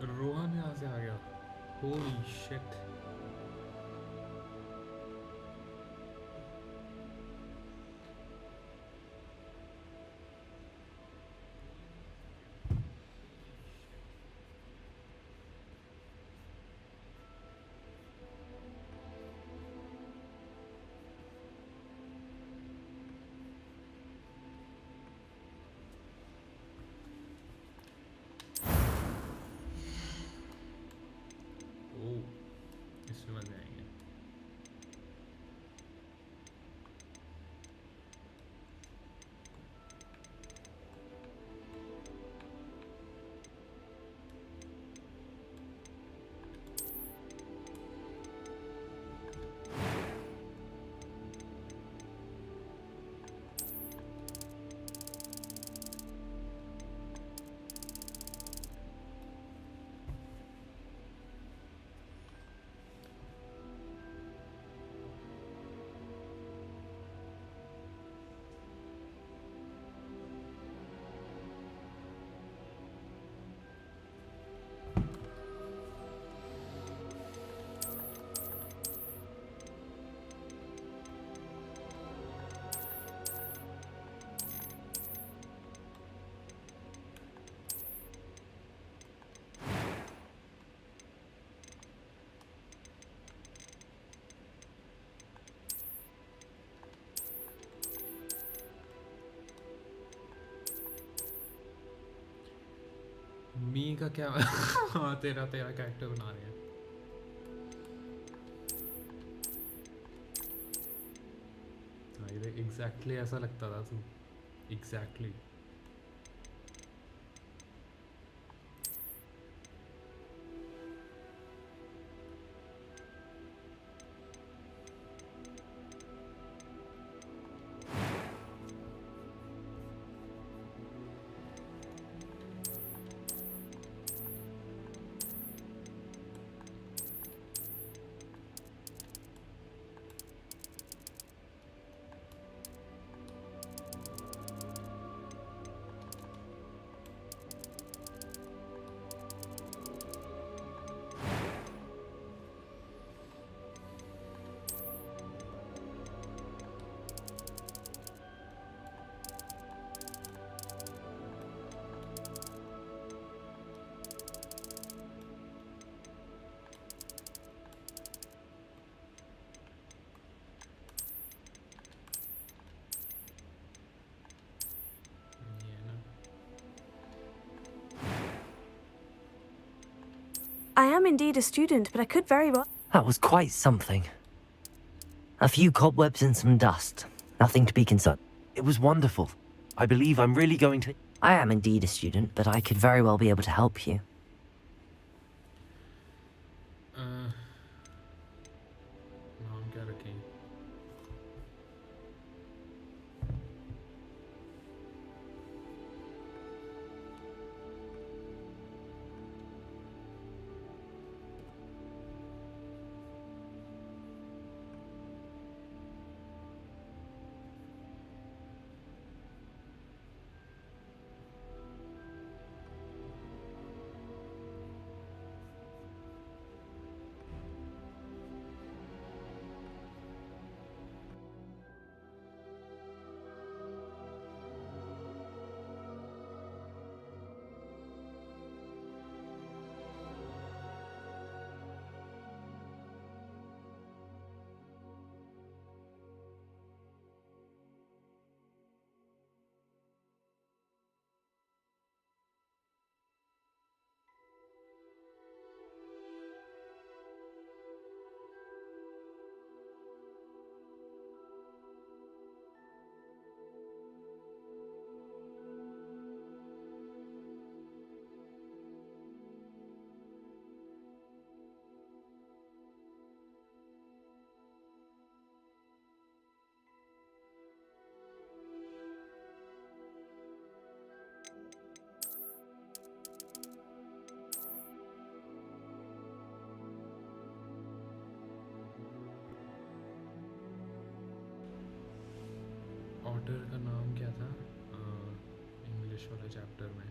रोहन यहाँ से आ गया। Holy shit. ओ, इसमें मजे आएंगे। मी का क्या? हाँ, तेरा तेरा कैरेक्टर बना रहे हैं। हाँ, ये एग्जैक्टली ऐसा लगता था तू। एग्जैक्टली। ये ना। I am indeed a student, but I could very well. That was quite something. A few cobwebs and some dust. Nothing to be concerned. It was wonderful. I believe I'm really going to... I am indeed a student, but I could very well be able to help you. नाम क्या रखें? Order का नाम क्या था English वाले chapter में?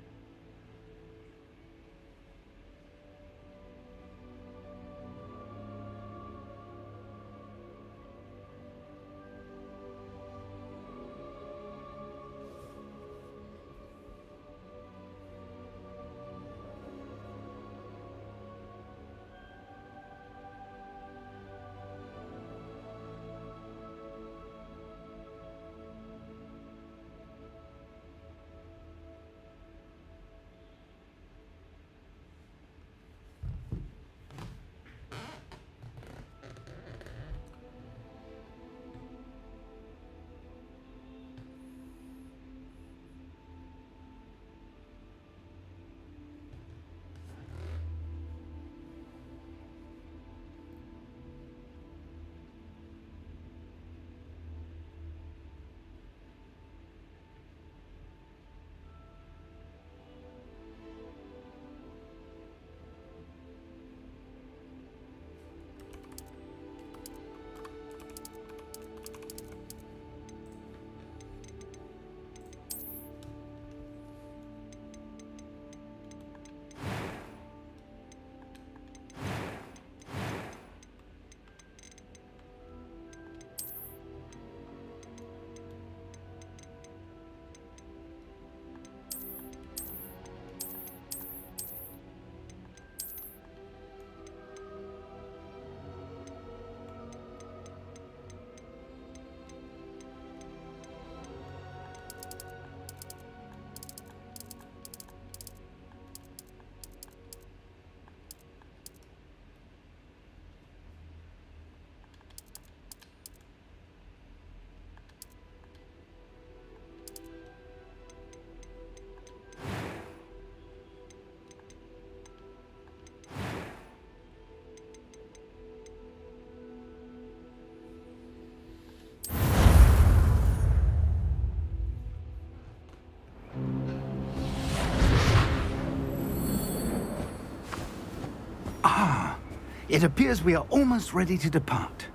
It appears we are almost ready to depart.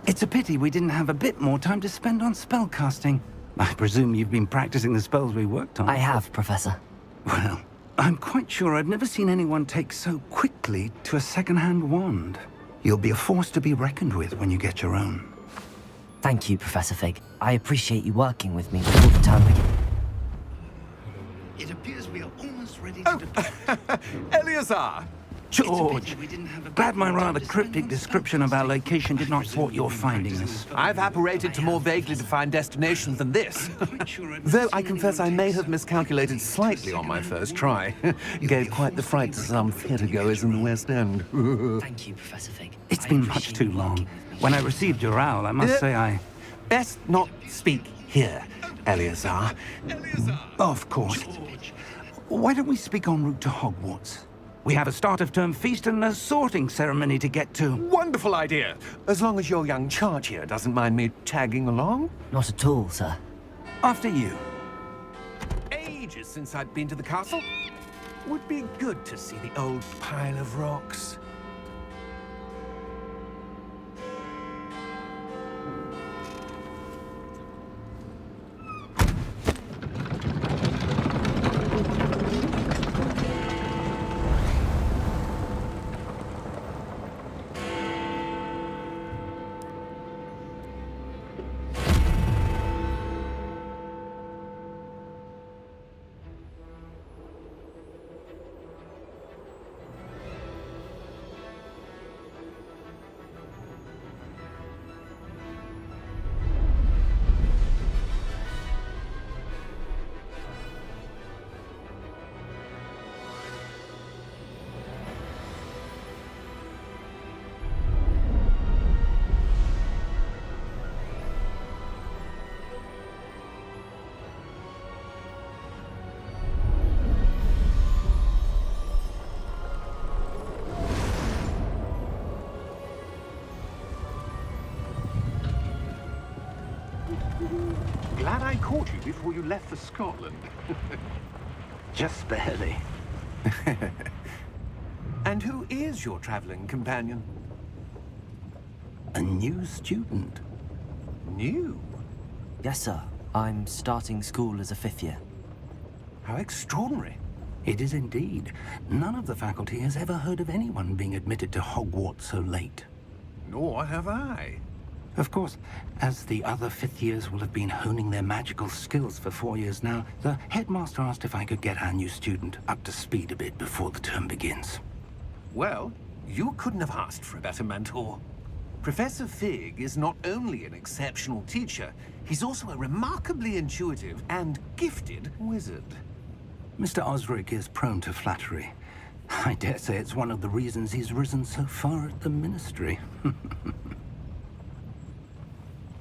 It's a pity we didn't have a bit more time to spend on spellcasting. I presume you've been practicing the spells we worked on. I have, Professor. Well, I'm quite sure I've never seen anyone take so quickly to a second-hand wand. You'll be a force to be reckoned with when you get your own. Thank you, Professor Fig. I appreciate you working with me before the term begins. It appears we are almost ready to depart. Eleazar! George, glad my rather cryptic description of our location did not thwart your finding us. I've apparated to more vaguely defined destinations than this. Though I confess I may have miscalculated slightly on my first try. Gave quite the fright to some theatre-goers in the West End. Thank you, Professor Fig. It's I been appreciate much too you long. working with me. When I received your owl, I must say I... Best not speak here, Eleazar. Of course. Why don't we speak en route to Hogwarts? We have a start-of-term feast and a sorting ceremony to get to. Wonderful idea! As long as your young charge here doesn't mind me tagging along. Not at all, sir. After you. Ages since I'd been to the castle. Would be good to see the old pile of rocks. Glad I caught you before you left for Scotland. Just barely. And who is your traveling companion? A new student. New? Yes, sir. I'm starting school as a 5th year. How extraordinary. It is indeed. None of the faculty has ever heard of anyone being admitted to Hogwarts so late. Nor have I. Of course, as the other 5th years will have been honing their magical skills for 4 years now, the headmaster asked if I could get our new student up to speed a bit before the term begins. Well, you couldn't have asked for a better mentor. Professor Fig is not only an exceptional teacher, he's also a remarkably intuitive and gifted wizard. Mr. Osric is prone to flattery. I dare say it's one of the reasons he's risen so far at the Ministry.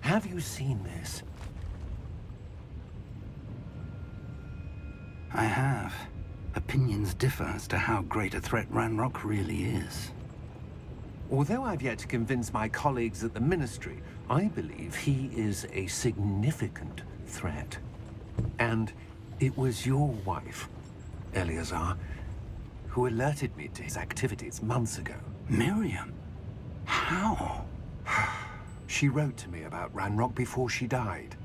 Have you seen this? I have. Opinions differ as to how great a threat Ranrock really is. Although I've yet to convince my colleagues at the Ministry, I believe he is a significant threat. And it was your wife, Eleazar, who alerted me to his activities months ago. Miriam? How? She wrote to me about Ranrock before she died,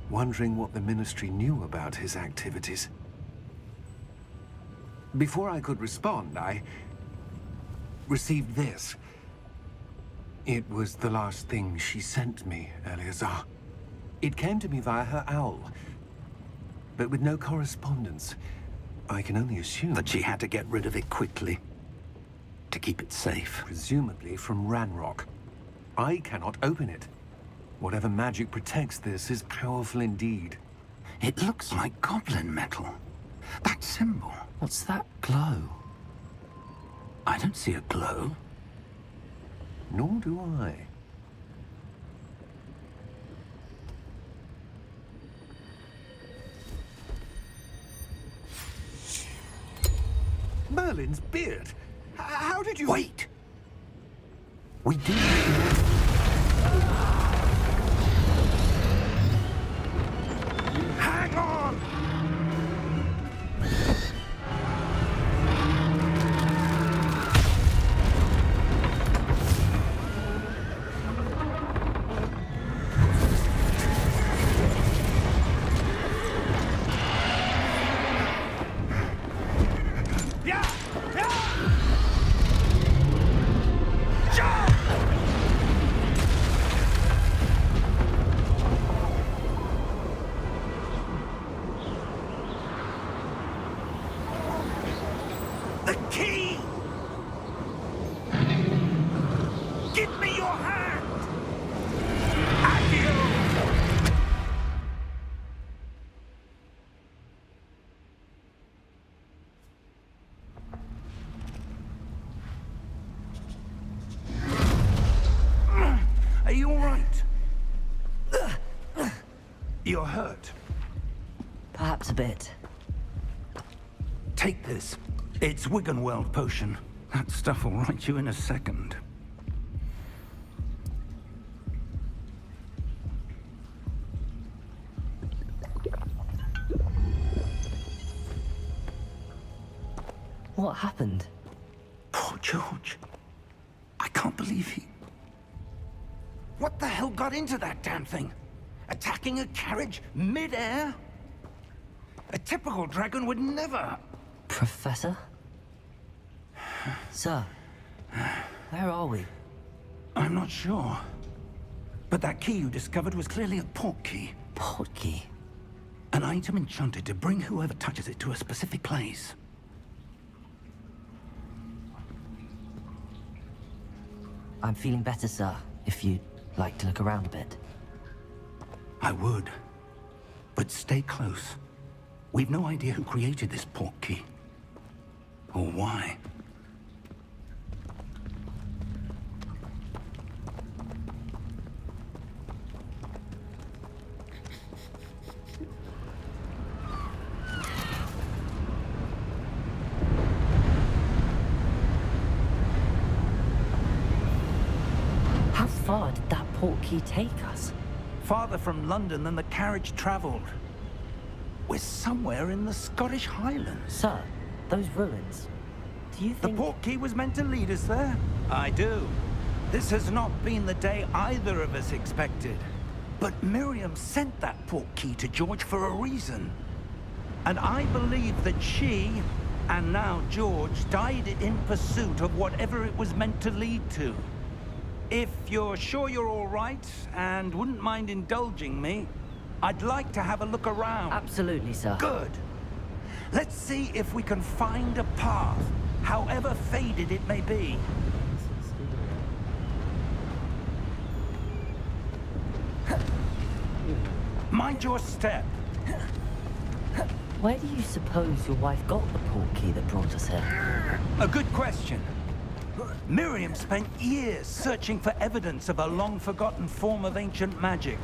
wondering what the Ministry knew about his activities. Before I could respond, I received this. It was the last thing she sent me, Eleazar. It came to me via her owl, but with no correspondence. I can only assume That she had to get rid of it quickly. To keep it safe. presumably from Ranrock. I cannot open it. Whatever magic protects this is powerful indeed. It looks like goblin metal. That symbol. What's that glow? I don't see a glow. Nor do I. Merlin's beard! How did you... Wait! We do. Hang on! You're hurt. Perhaps a bit. Take this. It's Wiggenweld potion. That stuff will right you in a second. What happened? Poor George. I can't believe he... What the hell got into that damn thing? Attacking a carriage mid-air? A typical dragon would never... Professor? Sir, where are we? I'm not sure. But that key you discovered was clearly a port key. Port key? An item enchanted to bring whoever touches it to a specific place. I'm feeling better, sir, if you'd like to look around a bit. I would. But stay close. We've no idea who created this port key. Or why. How far did that port key take us? Farther from London than the carriage traveled. We're somewhere in the Scottish Highlands. Sir, those ruins. Do you The think... port key was meant to lead us there? I do. This has not been the day either of us expected. But Miriam sent that port key to George for a reason. And I believe that she, and now George, died in pursuit of whatever it was meant to lead to. If you're sure you're all right, and wouldn't mind indulging me, I'd like to have a look around. Absolutely, sir. Good. Let's see if we can find a path, however faded it may be. Mind your step. Where do you suppose your wife got the port key that brought us here? A good question. Miriam spent years searching for evidence of a long-forgotten form of ancient magic.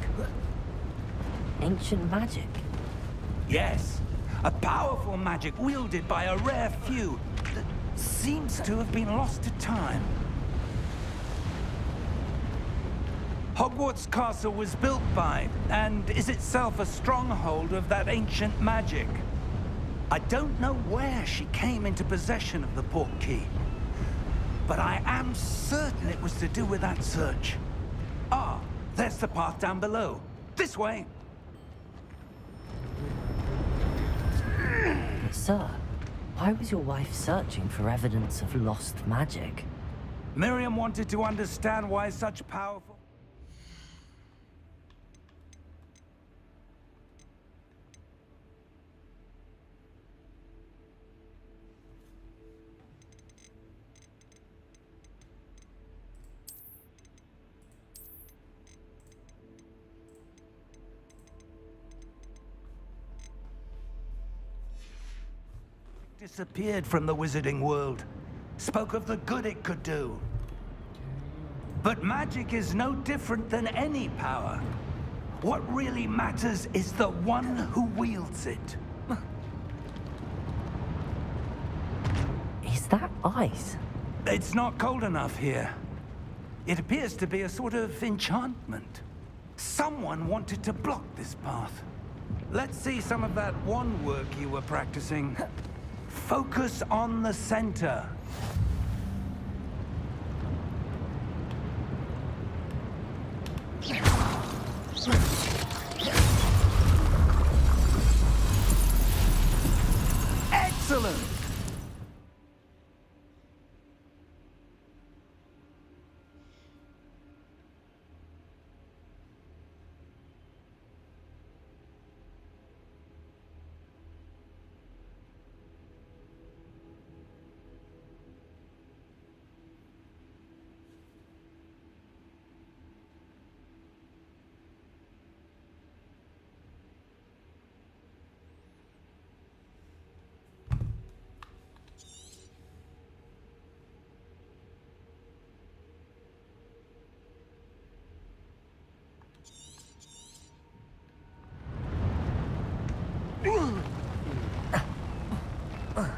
Ancient magic? Yes, a powerful magic wielded by a rare few that seems to have been lost to time. Hogwarts Castle was built by, and is itself a stronghold of that ancient magic. I don't know where she came into possession of the port key, but I am certain it was to do with that search. Ah, there's the path down below. This way. But sir, why was your wife searching for evidence of lost magic? Miriam wanted to understand why such powerful... disappeared from the wizarding world. Spoke of the good it could do. But magic is no different than any power. What really matters is the one who wields it. Is that ice? It's not cold enough here. It appears to be a sort of enchantment. Someone wanted to block this path. Let's see some of that wand work you were practicing. Focus on the center. Excellent! That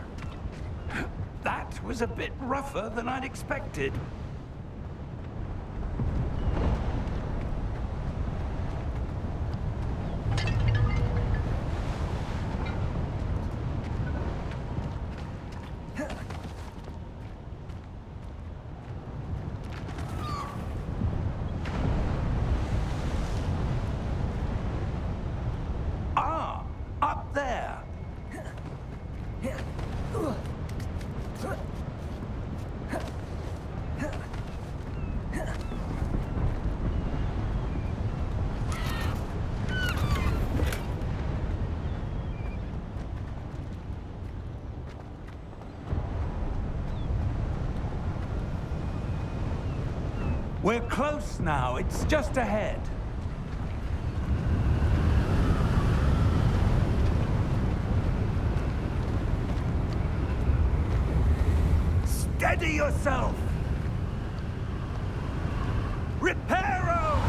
was a bit rougher than I'd expected. Ah, up there. We're close now. It's just ahead. Steady yourself! Reparo!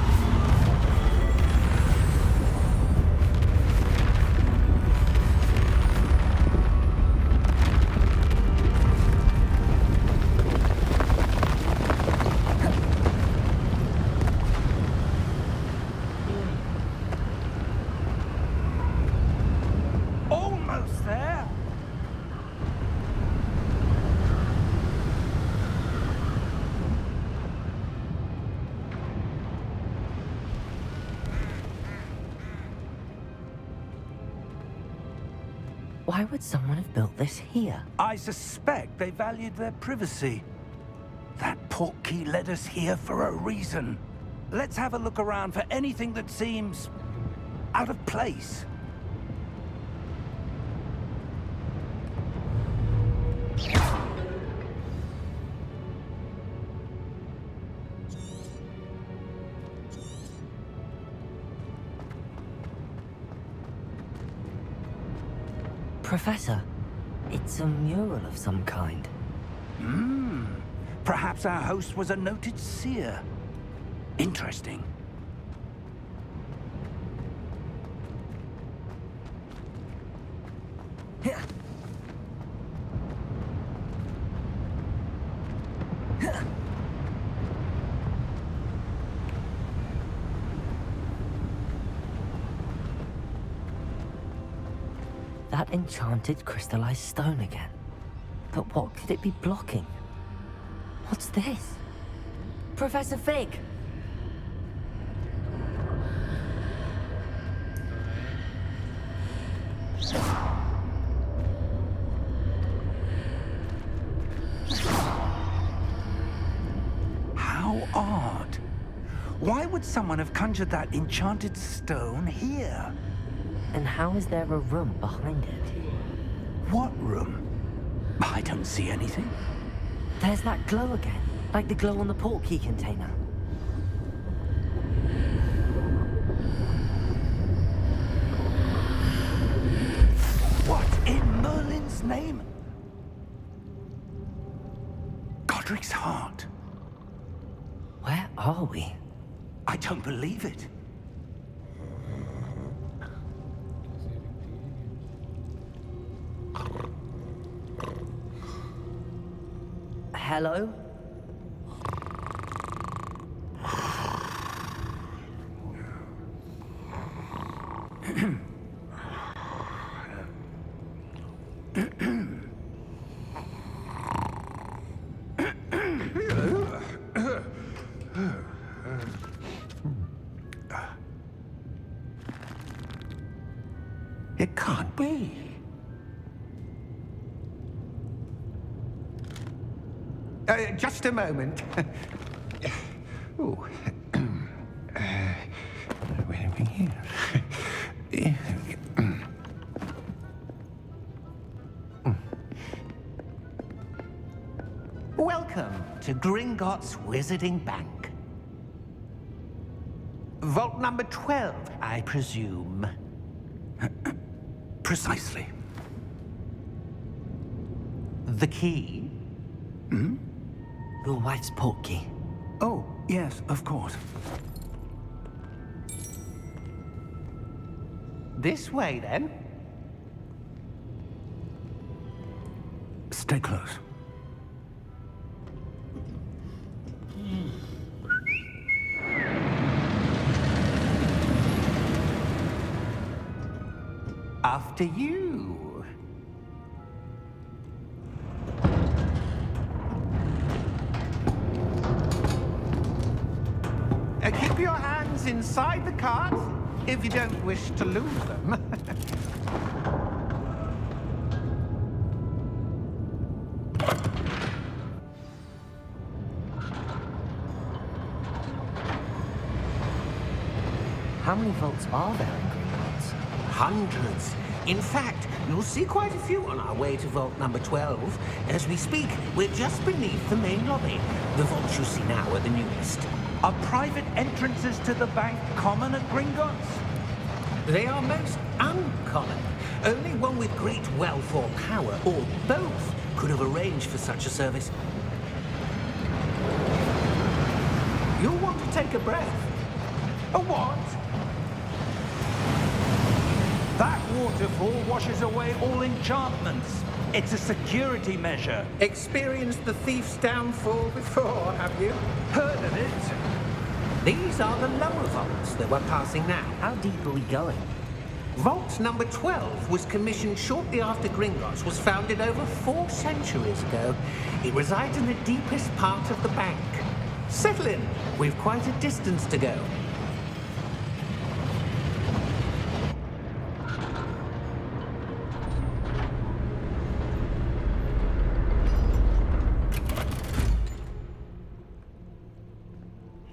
Almost there! Why would someone have built this here? I suspect they valued their privacy. That portkey led us here for a reason. Let's have a look around for anything that seems out of place. Professor, it's a mural of some kind. Perhaps our host was a noted seer. Interesting. That enchanted crystallized stone again. But what could it be blocking? What's this? Professor Fig! How odd. Why would someone have conjured that enchanted stone here? And how is there a room behind it? What room? I don't see anything. There's that glow again, like the glow on the portkey container. What in Merlin's name? Godric's heart. Where are we? I don't believe it. Hello? It can't be. Just a moment. Ooh. Where are we here? Welcome to Gringotts Wizarding Bank. Vault number 12, I presume. Precisely. The key? Your wife's portkey. Oh, yes, of course. This way, then. Stay close. After you. Keep your hands inside the cart if you don't wish to lose them. How many vaults are there in Gringotts? Hundreds. In fact, you'll see quite a few on our way to vault number 12. As we speak, we're just beneath the main lobby. The vaults you see now are the newest. Are private entrances to the bank common at Gringotts? They are most uncommon. Only one with great wealth or power, or both, could have arranged for such a service. You'll want to take a breath. A what? That waterfall washes away all enchantments. It's a security measure. Experienced the thief's downfall before, have you? Heard of it? These are the lower vaults that we're passing now. How deep are we going? Vault number 12 was commissioned shortly after Gringotts was founded over 4 centuries ago. It resides in the deepest part of the bank. Settle in. We've quite a distance to go.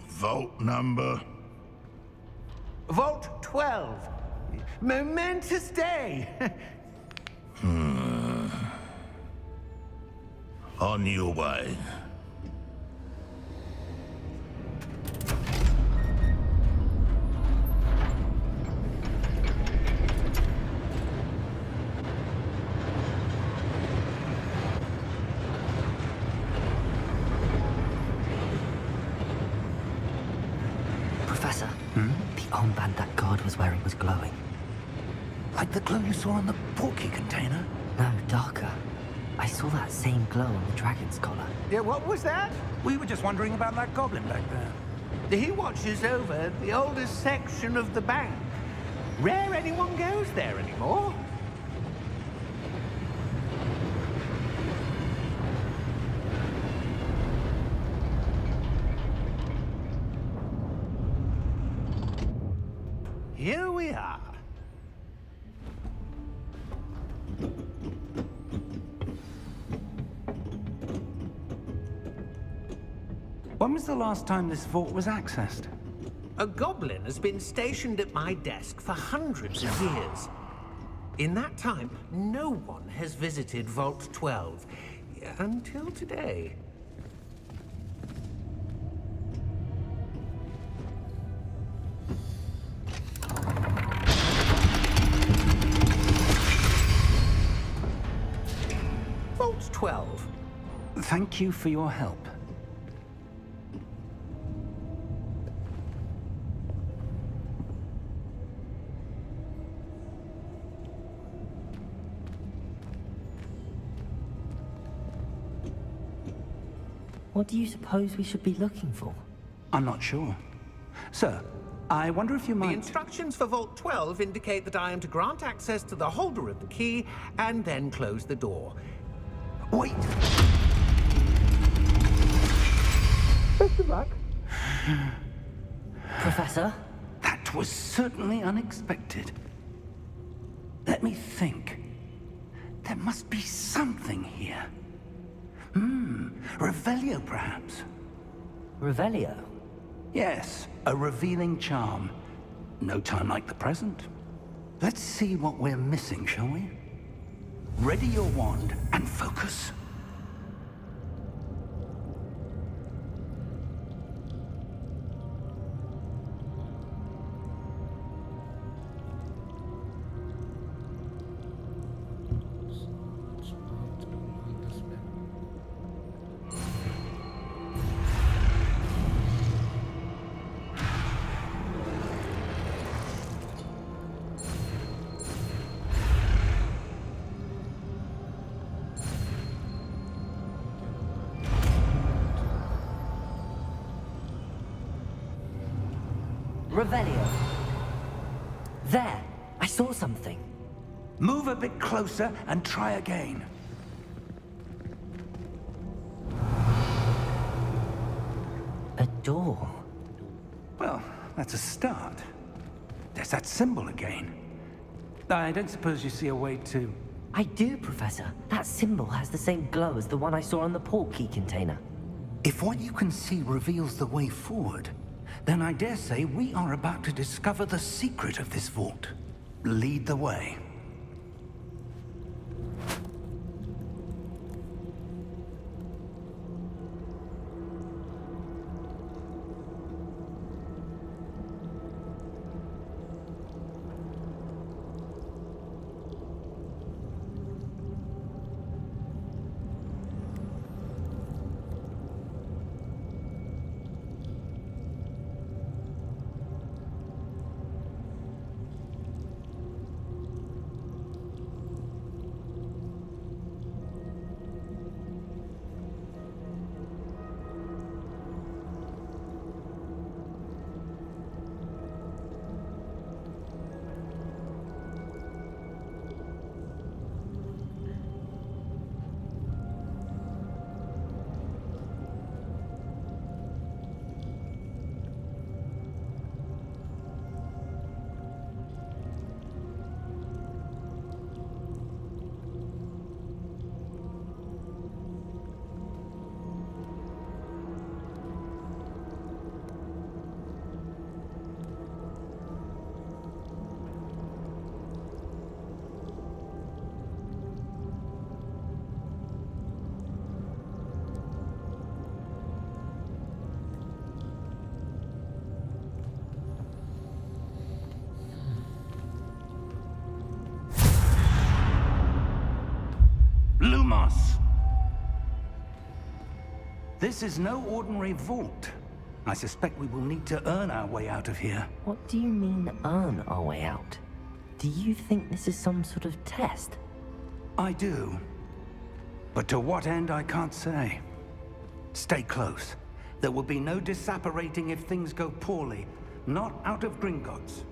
Vault number? Vault 12. Momentous day. On your way. Professor, the armband that guard was wearing was glowing. Like the glow you saw on the portkey container? No, darker. I saw that same glow on the dragon's collar. Yeah, what was that? We were just wondering about that goblin back there. He watches over the oldest section of the bank. Rare anyone goes there anymore. Here we are. When was the last time this vault was accessed? A goblin has been stationed at my desk for hundreds of years. In that time, no one has visited Vault 12 until today. Vault 12. Thank you for your help. What do you suppose we should be looking for? I'm not sure. Sir, I wonder if you The might... instructions for Vault 12 indicate that I am to grant access to the holder of the key and then close the door. Wait! Best of luck. Professor? That was certainly unexpected. Let me think. There must be something here. Revelio, perhaps? Revelio? Yes, a revealing charm. No time like the present. Let's see what we're missing, shall we? Ready your wand and focus. Revelio. There! I saw something. Move a bit closer and try again. A door. Well, that's a start. There's that symbol again. I don't suppose you see a way to... I do, Professor. That symbol has the same glow as the one I saw on the port key container. If what you can see reveals the way forward, then I dare say we are about to discover the secret of this vault. Lead the way. Lumos! This is no ordinary vault. I suspect we will need to earn our way out of here. What do you mean, earn our way out? Do you think this is some sort of test? I do. But to what end, I can't say. Stay close. There will be no disapparating if things go poorly. Not out of Gringotts.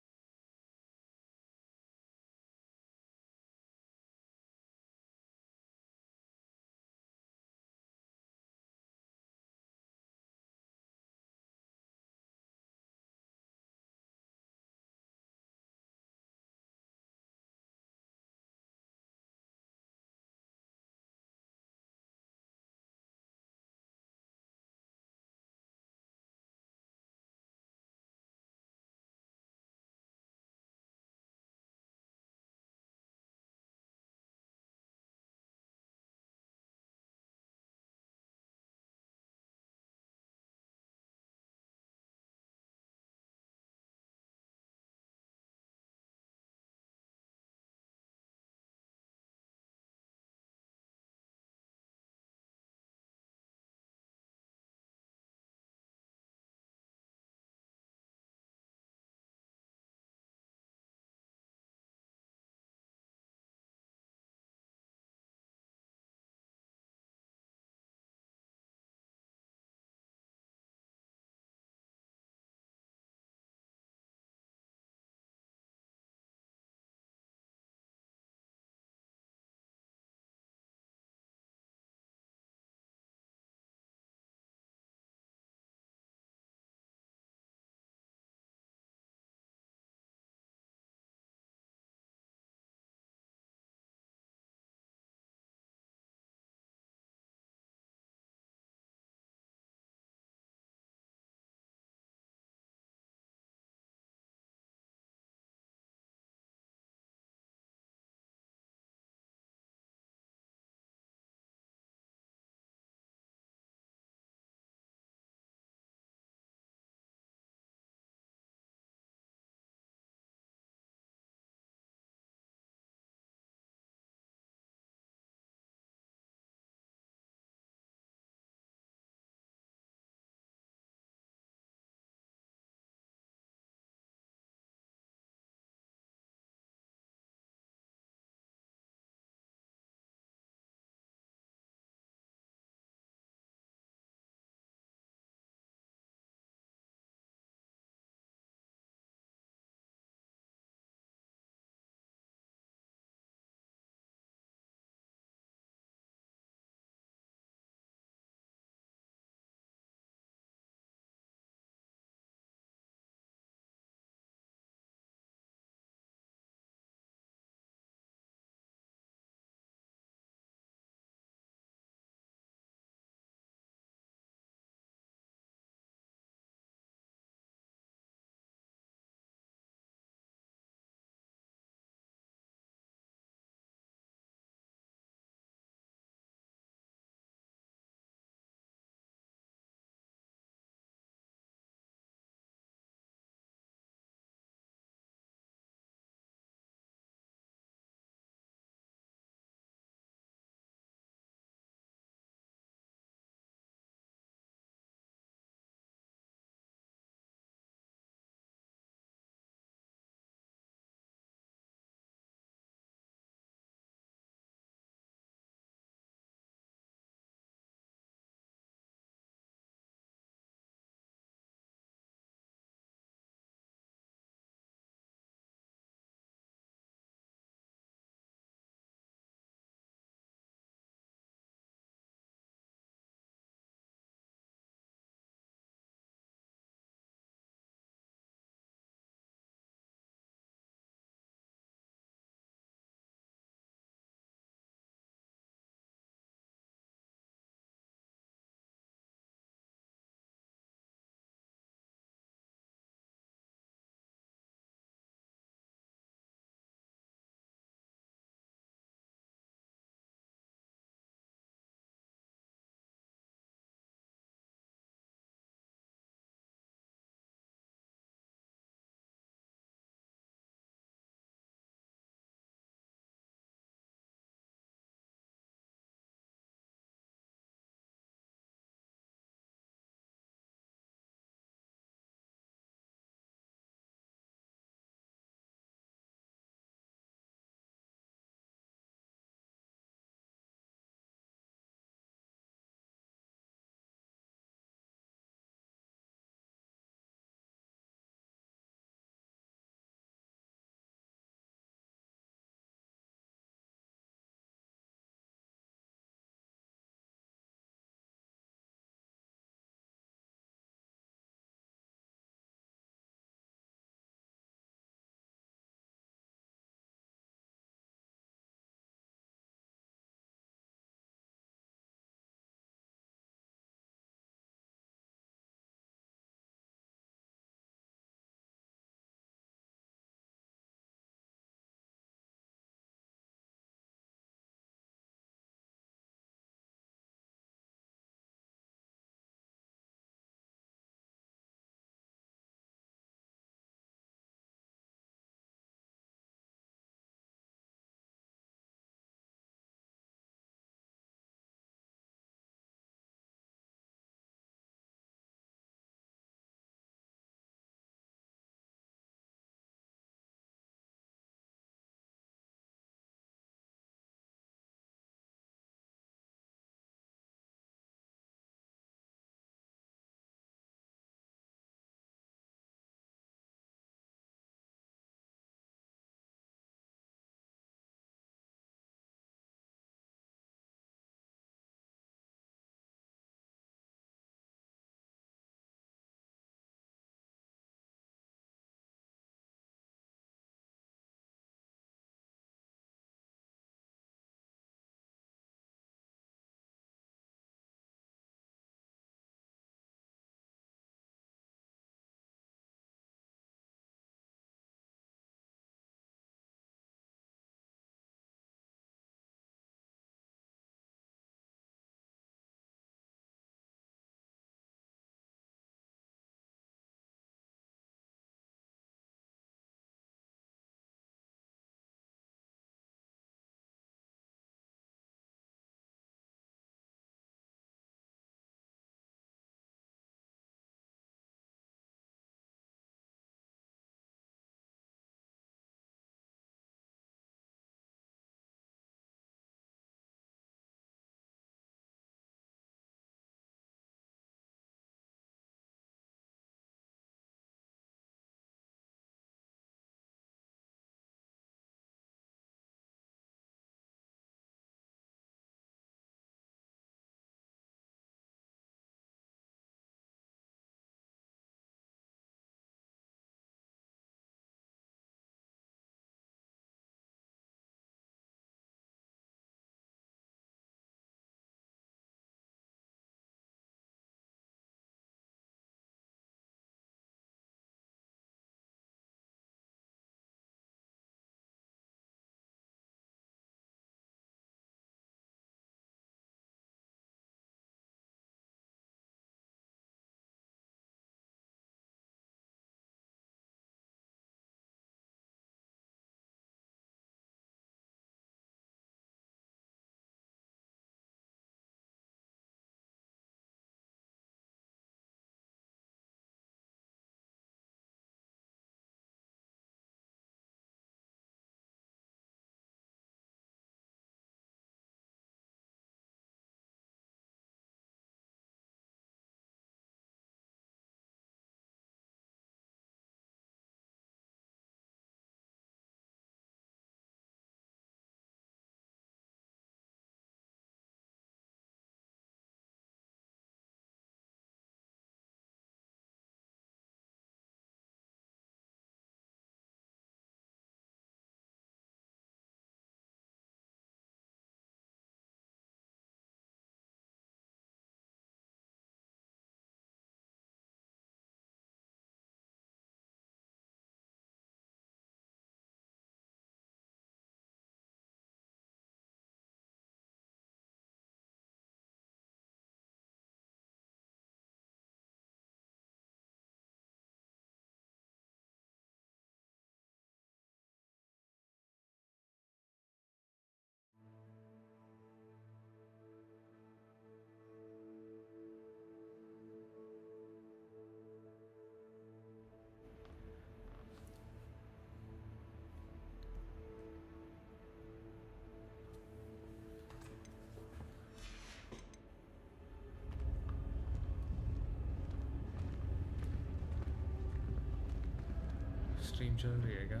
Stream चल रही है क्या?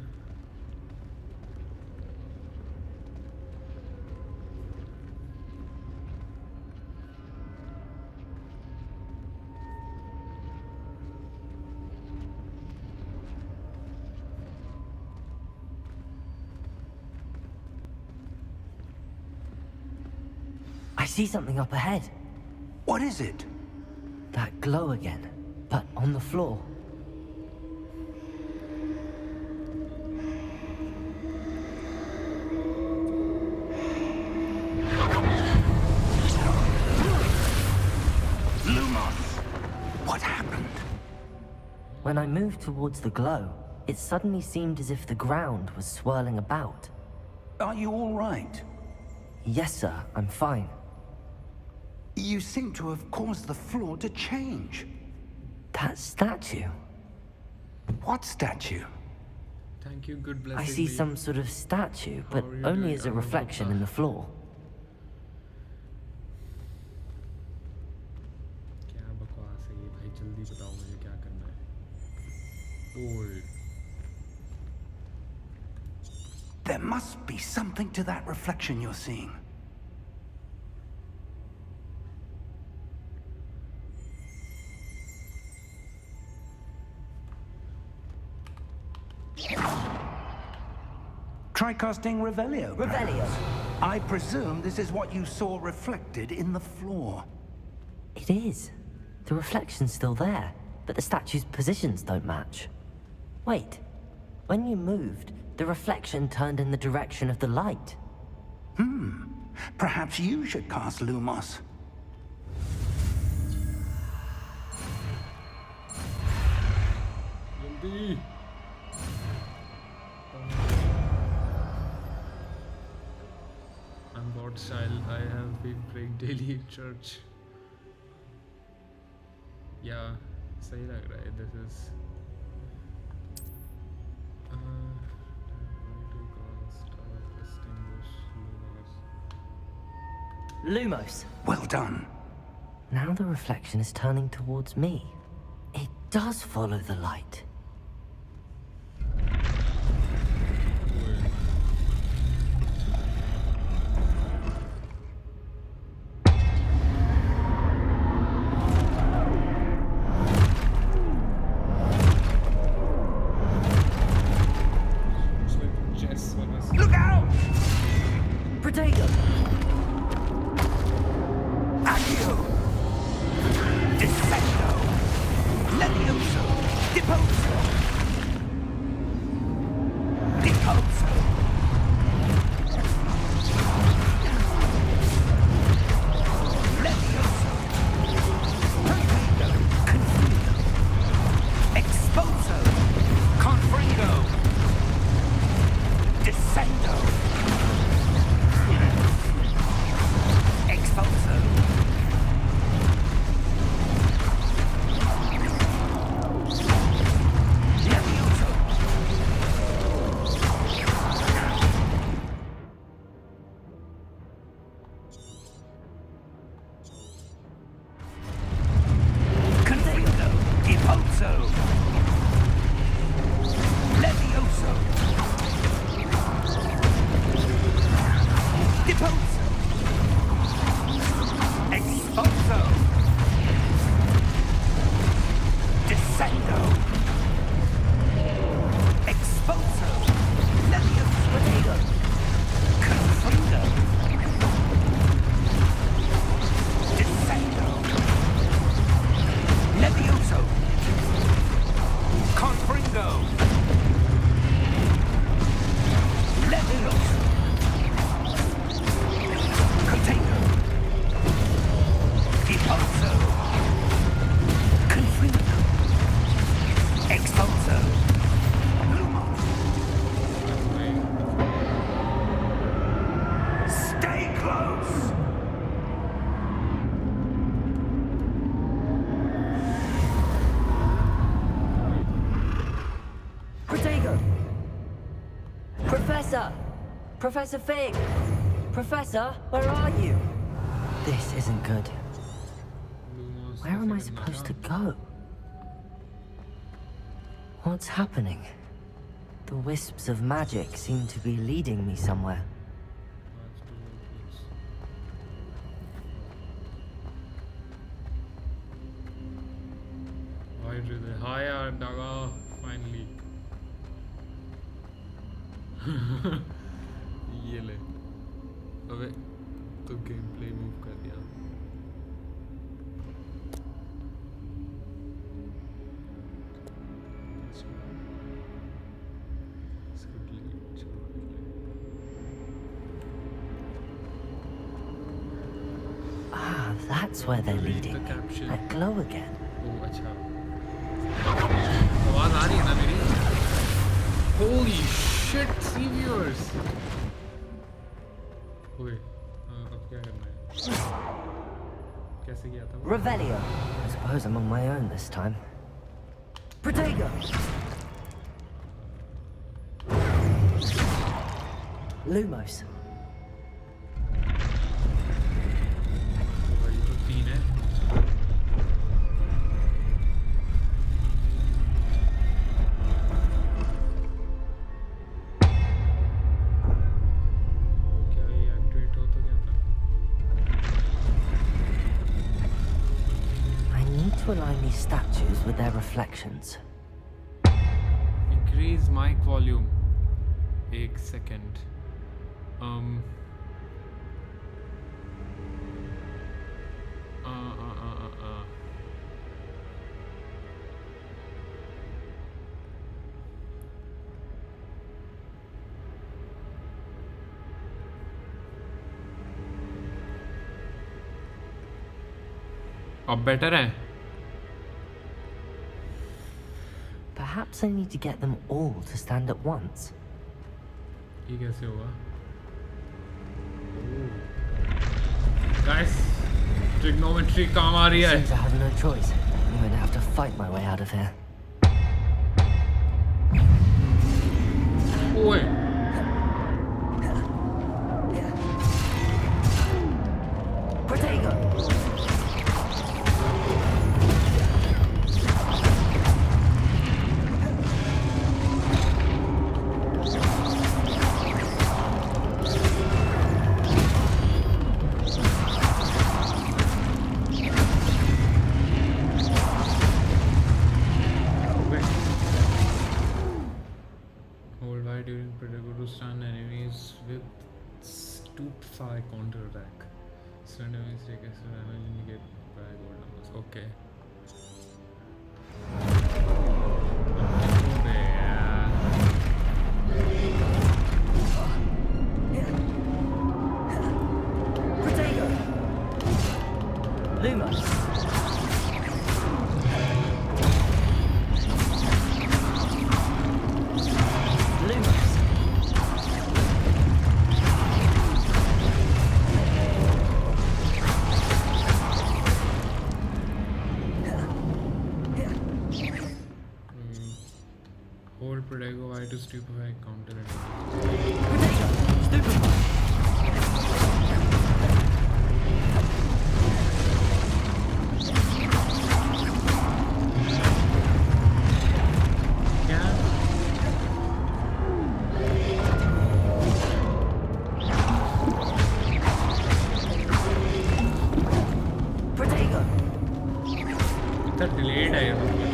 I see something up ahead. What is it? That glow again, but on the floor. What happened? When I moved towards the glow, it suddenly seemed as if the ground was swirling about. Are you all right? Yes, sir, I'm fine. You seem to have caused the floor to change. That statue? What statue? Thank you, good blessing. I see some sort of statue, but How are you only doing? as a reflection in the floor. क्या बकवास है ये भाई, जल्दी बताओ मुझे क्या करना है। ओए There must be something to that reflection you're seeing. Try casting Revelio. perhaps. Revelio. I presume this is what you saw reflected in the floor. It is. The reflection's still there, but the statue's positions don't match. Wait. When you moved, the reflection turned in the direction of the light. Perhaps you should cast Lumos. जल्दी। I'm God style. I have been praying daily in church. Yeah, सही लग रहा है. This is. Lumos. Well done. Now the reflection is turning towards me. It does follow the light. Look out! Protego! Accio! Descendo! Levioso! Deposo! Deposo! Levioso! Perfecto! Confundo! Exposo! Confringo! Descendo! Exposo! Levioso! Confundo! Deposo! Levioso! Deposo! Exposo! Descendo! Exposo! Levioso! Protego! Confundo! Descendo! Levioso! Confringo! Levioso! Container! Deposo! Confringo! Exposo! Lumos! Stay close! Protego! Professor! Professor Fig! Professor, where are you? This isn't good. Where am I supposed to go? What's happening? The wisps of magic seem to be leading me somewhere. Why do they? Hi, Daga. Finally. ये ले. अबे तो game play move कर दिया. Ah, that's where they're Read the leading. caption. That glow again. Oh, अच्छा. आवाज आ रही है ना मेरी? Holy shit, 3 viewers. ओए, अब क्या करना है? कैसे किया था वो? Revelio. I suppose I'm on my own this time. Protego. Lumos. भाई तो 3 है. क्या ये एक्टिवेट हो तो क्या था? I need to align these statues with their reflections. Increase mic volume. एक second. अब better है? Perhaps I need to get them all to stand at once. ये कैसे होगा? Guys, trigonometry काम आ रही है. Seems I have no choice. I'm going to have to fight my way out of here. ओए. Protego. Hold Y during Protego to stun enemies with stupefy counter attack. Stun enemies take extra damage and you get by gold numbers. Okay. अबे यार. Protego. Lumos. Lumos. Hold Protego Y to stupefy counter attack. Protego. Stupefy. क्या? Protego. इतना delayed है ये सब कुछ.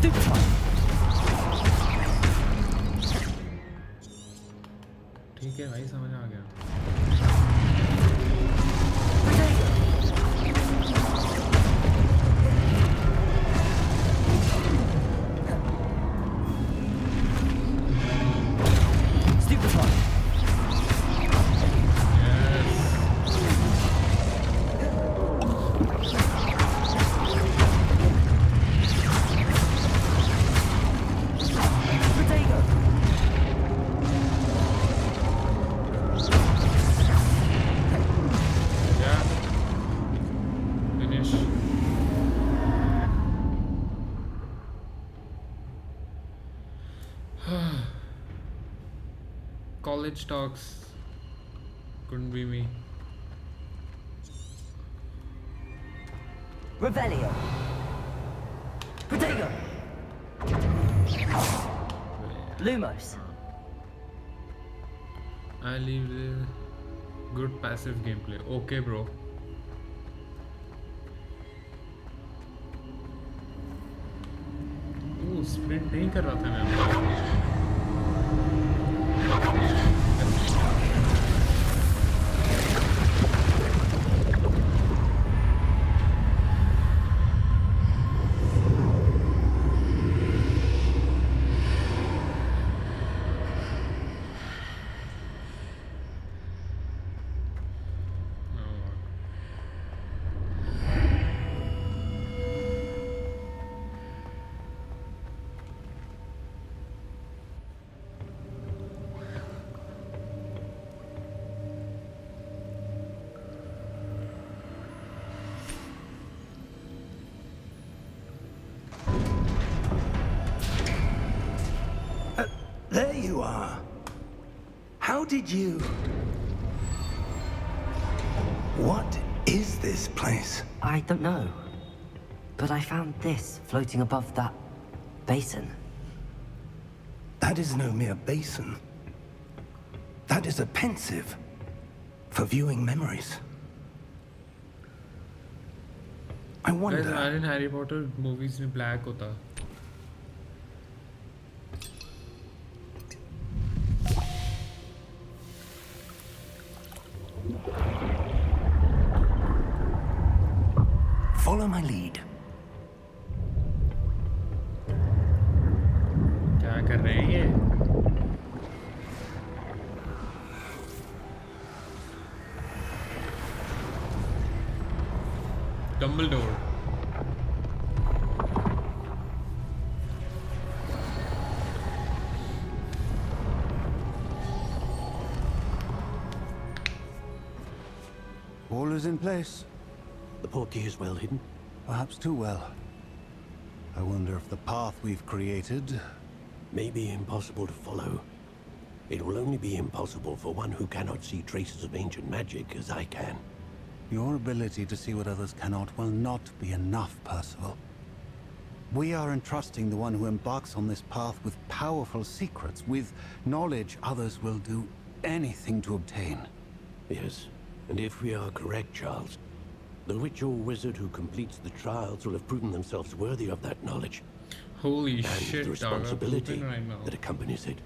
Stupefy. ठीक है भाई, समझ आ गया. Protego. Stupefy. Yes. Protego. college talks. Couldn't be me. Revelio. Protego. Lumos. I leave the good passive gameplay. Okay, bro. Sprint नहीं कर रहा था मैं There you are. How did you... What is this place? I don't know. But I found this floating above that basin. That is no mere basin. That is a pensive for viewing memories. I wonder... Guys, in Harry Potter movies में black होता. Follow my lead. क्या कर रहे हैं ये? Dumbledore. All is in place. The portkey is well hidden. Perhaps too well. I wonder if the path we've created... May be impossible to follow. It will only be impossible for one who cannot see traces of ancient magic as I can. Your ability to see what others cannot will not be enough, Percival. We are entrusting the one who embarks on this path with powerful secrets, with knowledge others will do anything to obtain. Yes, and if we are correct, Charles, the witch or wizard who completes the trials will have proven themselves worthy of that knowledge. Holy and shit, the responsibility dog, right now. that accompanies it.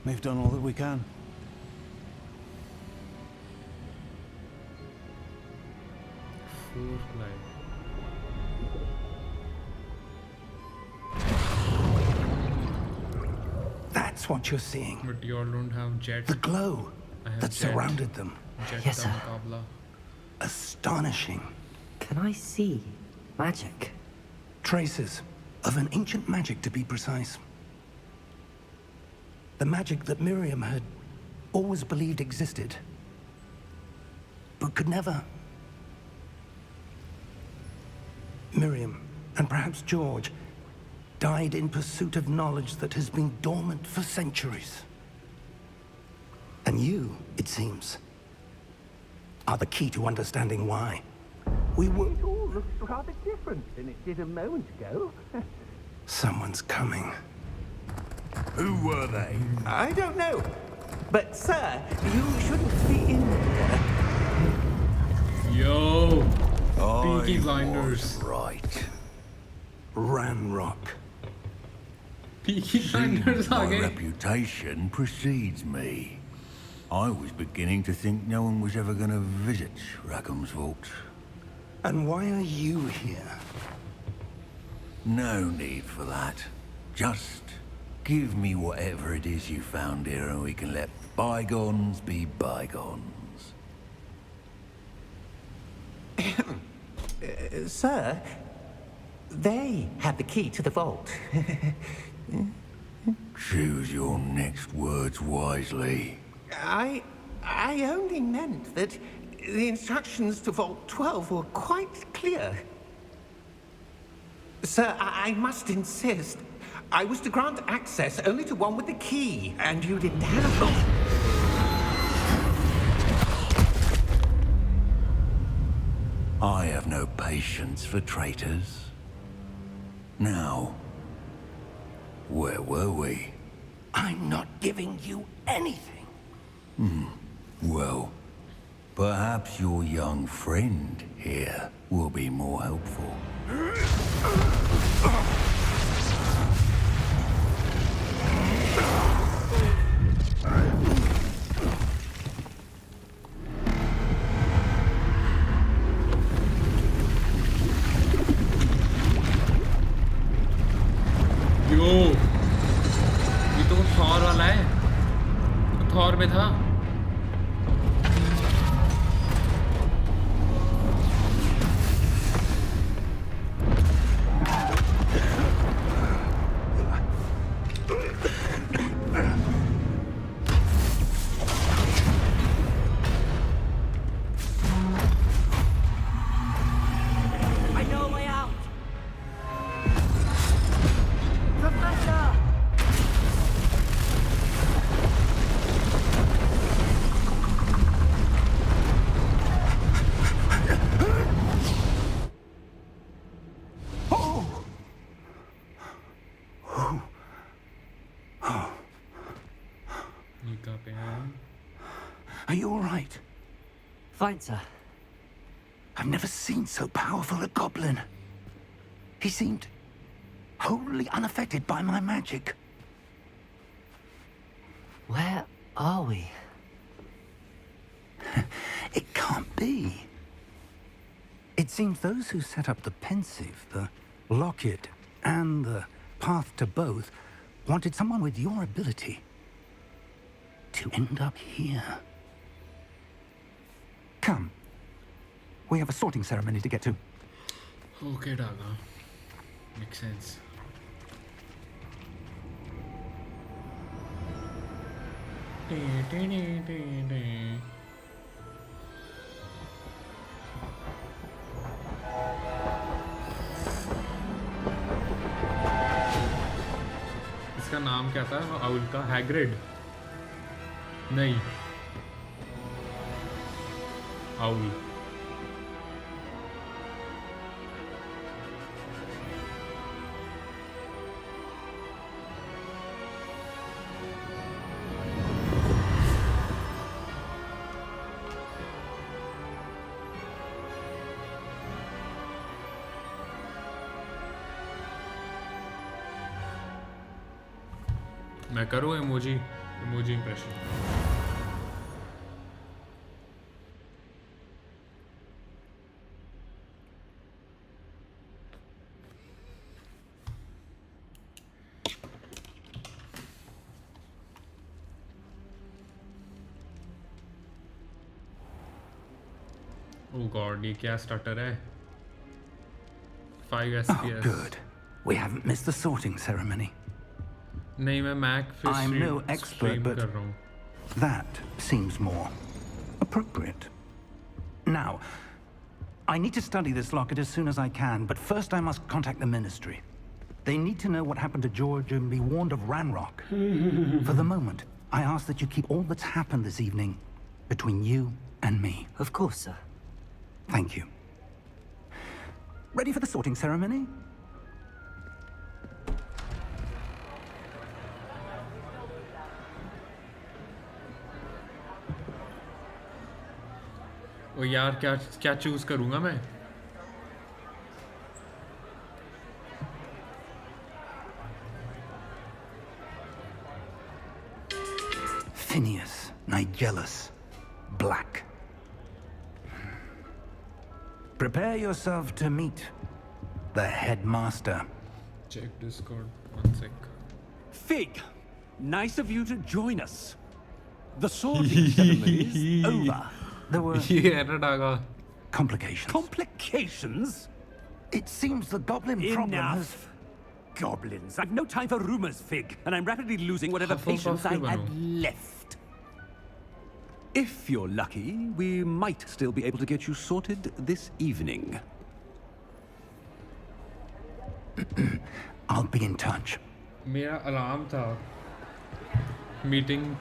We've done all that we can. Fourth life. That's what you're seeing. But you all don't have jet. The glow I have that jet. surrounded them. Jet Yes, का sir. मुकाबला. Astonishing. Can I see magic? Traces of an ancient magic, to be precise. The magic that Miriam had always believed existed, but could never. Miriam, and perhaps George, died in pursuit of knowledge that has been dormant for centuries. And you, it seems, are the key to understanding why. We were... It all looks rather different than it did a moment ago. Someone's coming. Who were they? I don't know. But, sir, you shouldn't be in there. Yo, I Peaky Blinders. was right. Ranrock. Peaky Blinders My आ गए. reputation precedes me. I was beginning to think no one was ever going to visit Rackham's Vault. And why are you here? No need for that. Just give me whatever it is you found here and we can let bygones be bygones. Sir, they had the key to the vault. Choose your next words wisely. I only meant that the instructions to Vault 12 were quite clear. Sir, I must insist. I was to grant access only to one with the key, and you didn't have it. I have no patience for traitors. Now, where were we? I'm not giving you anything. Well, perhaps your young friend here will be more helpful. यो ये तो Thor वाला है, Thor में था। I know a way out. Professor! ये कहाँ पे है? Are you all right? Fine, sir. I've never seen so powerful a goblin. He seemed wholly unaffected by my magic. Where are we? It can't be. It seems those who set up the pensive, the locket, and the path to both wanted someone with your ability to end up here. Come. We have a sorting ceremony to get to. Okay, Daga. Makes sense. इसका नाम क्या था owl का? Hagrid नहीं, owl. मैं करूँ emoji impression. ओह God, ये क्या स्टार्टर है? 5 Oh, FPS। good. We haven't missed the sorting ceremony. नहीं, मैं मैक पे I'm no expert, stream but कर रहा हूँ। that seems more appropriate. Now, I need to study this locket as soon as I can, but first I must contact the Ministry. They need to know what happened to George and be warned of Ranrock. For the moment, I ask that you keep all that's happened this evening between you and me. Of course, sir. Thank you. Ready for the sorting ceremony? ओ यार, क्या क्या choose करूँगा मैं? Phineas, Nigellus, Black. Prepare yourself to meet the headmaster. Check Discord. One sec. Fig, nice of you to join us. The sorting ceremony is over. There were ये है ना Daga. complications. Complications? It seems the goblin problem has... Enough. Goblins. I've no time for rumors, Fig, and I'm rapidly losing whatever Hufflepuff patience I के had बनो। left. If you're lucky, we might still be able to get you sorted this evening. I'll be in touch. मेरा alarm था meeting.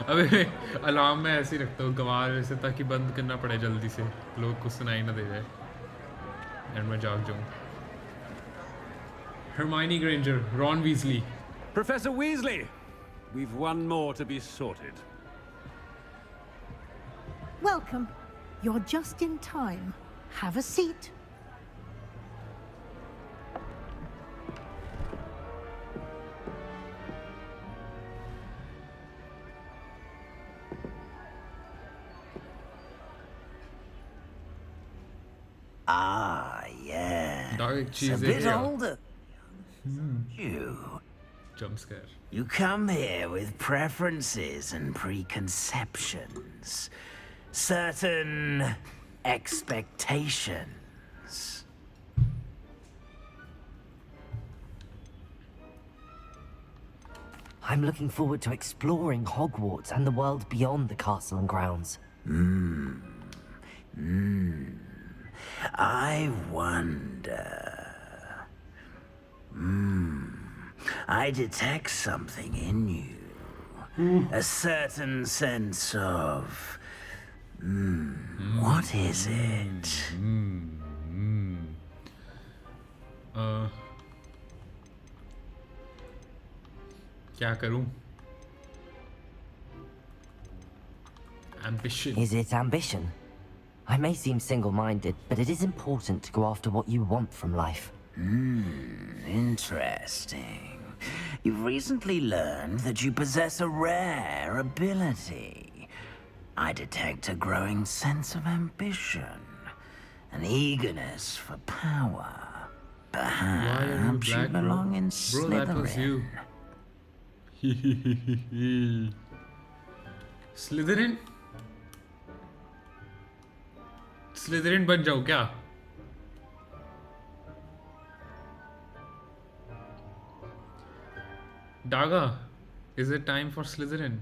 अबे alarm मैं ऐसे ही रखता हूँ गंवार वैसे, ताकि बंद करना पड़े जल्दी से, लोग को सुनाई ना दे जाए एंड मैं जाग जाऊँ। Hermione Granger, Ron Weasley. Professor Weasley! We've one more to be sorted. Welcome. You're just in time. Have a seat. Ah, yeah. Dark It's a cheese bit area. older. You. Jump scare. You come here with preferences and preconceptions. Certain expectations. I'm looking forward to exploring Hogwarts and the world beyond the castle and grounds. I wonder. I detect something in you. A certain sense of. What is it? क्या करूं? Ambition. Is it ambition? I may seem single-minded, but it is important to go after what you want from life. Interesting. You've recently learned that you possess a rare ability. I detect a growing sense of ambition, an eagerness for power. Why are you Perhaps you black, bro? belong in Bro, that was you. Slytherin. Slytherin? Slytherin बन जाओ क्या? Daga, is it time for Slytherin?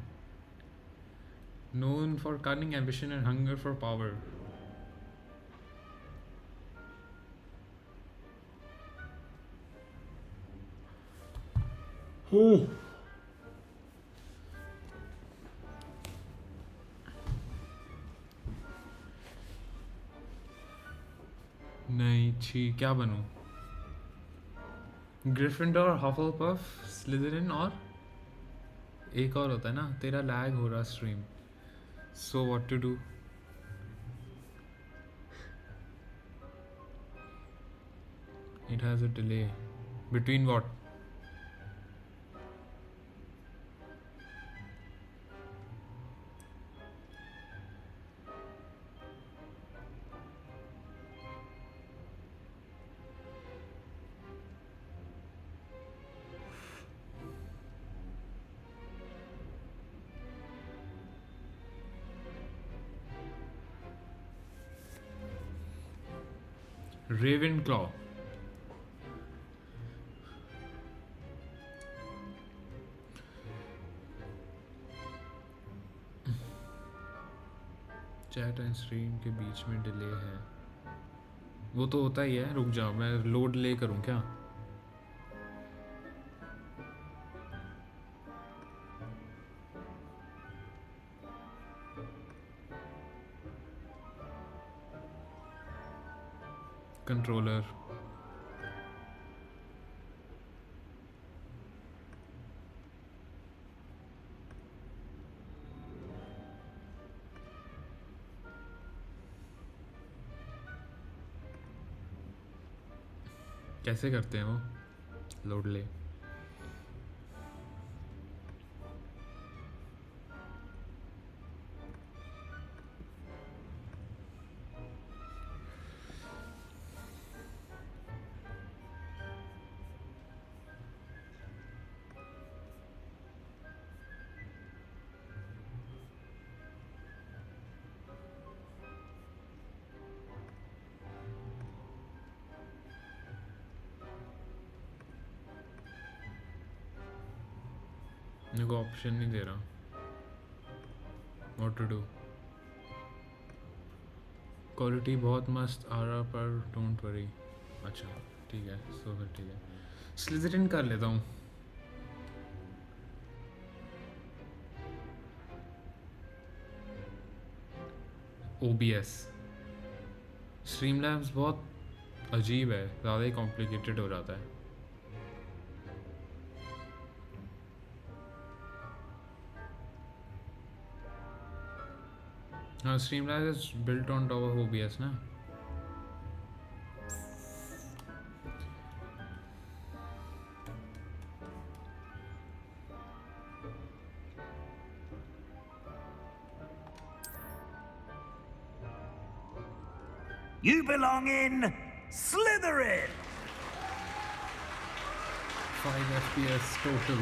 Known for cunning, ambition, and hunger for power. Oh. नहीं छी क्या बनूं? Gryffindor, हफलपफ, Slytherin और एक और होता है ना। तेरा लैग हो रहा stream, so what to do? It has a delay between what? Ravenclaw. Chat and stream के बीच में डिले है, वो तो होता ही है। रुक जाओ, मैं लोड ले करूं क्या? कंट्रोलर कैसे करते हैं वो? लोड ले। मेरे को ऑप्शन नहीं दे रहा व्हाट टू डू। क्वालिटी बहुत मस्त आ रहा पर डोंट वरी। अच्छा ठीक है, सो फिर ठीक है। स्लिदरिन कर लेता हूँ. OBS Streamlabs बहुत अजीब है, ज़्यादा ही कॉम्प्लिकेटेड हो जाता है. हाँ, Streamlabs is built on top of OBS ना. You belong in Slytherin! 5 FPS total.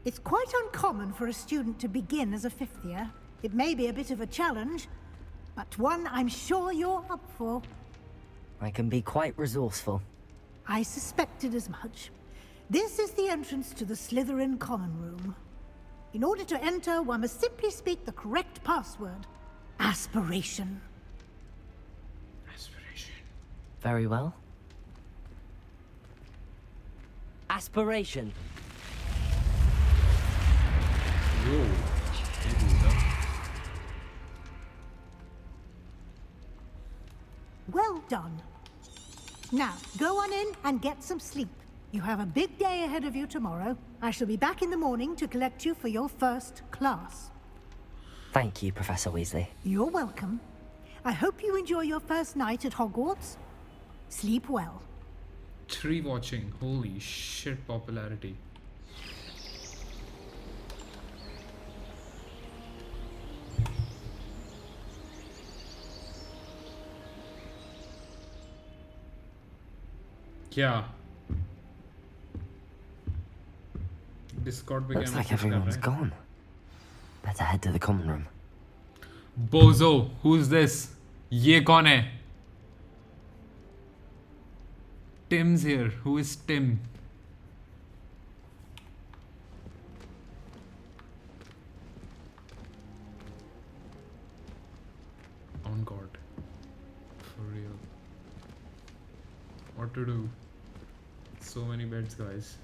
It's quite uncommon for a student to begin as a fifth year. It may be a bit of a challenge, but one I'm sure you're up for. I can be quite resourceful. I suspected as much. This is the entrance to the Slytherin common room. In order to enter, one must simply speak the correct password. Aspiration. Aspiration. Very well. Aspiration. Whoa. Well done. Now, go on in and get some sleep. You have a big day ahead of you tomorrow. I shall be back in the morning to collect you for your first class. Thank you, Professor Weasley. You're welcome. I hope you enjoy your first night at Hogwarts. Sleep well. Tree watching. Holy shit, popularity. Yeah. Discord became Looks like everyone's gone. Better head to the common room. Bozo, who's this? Ye kaun hai? Tim's here. Who is Tim? On God. For real. What to do? So many beds, guys.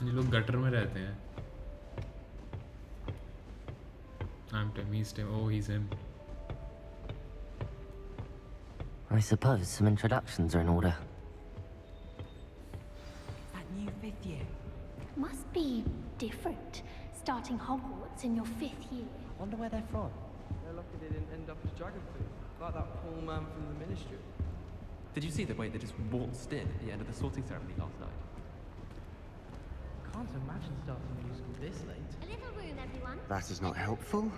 ये लोग gutter में रहते हैं. I'm Tim. He's Tim. Oh, he's him. I suppose some introductions are in order. That new fifth year must be different. Starting Hogwarts in your fifth year. Wonder where they're from. They're lucky they didn't end up as dragon food, like that poor man from the ministry. Did you see the way they just waltzed in at the end of the sorting ceremony last night? Can't imagine starting new school this late. A little room, everyone. That is not helpful.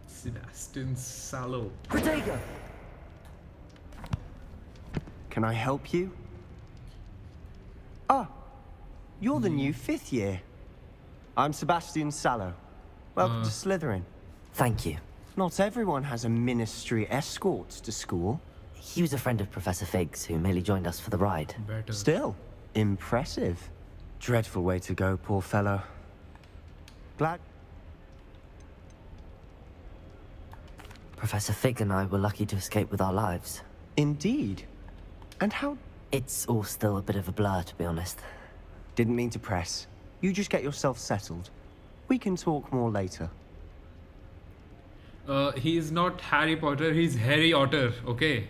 Sebastian Sallow. Protego! Can I help you? Ah, you're the new fifth year. I'm Sebastian Sallow. Welcome to Slytherin. Thank you. Not everyone has a ministry escort to school. He was a friend of Professor Fig's who merely joined us for the ride. Better. Still, impressive. Dreadful way to go, poor fellow. Glad... Professor Fig and I were lucky to escape with our lives. Indeed. And how... It's all still a bit of a blur, to be honest. Didn't mean to press. You just get yourself settled. We can talk more later. He's not Harry Potter, he's Harry Otter, okay?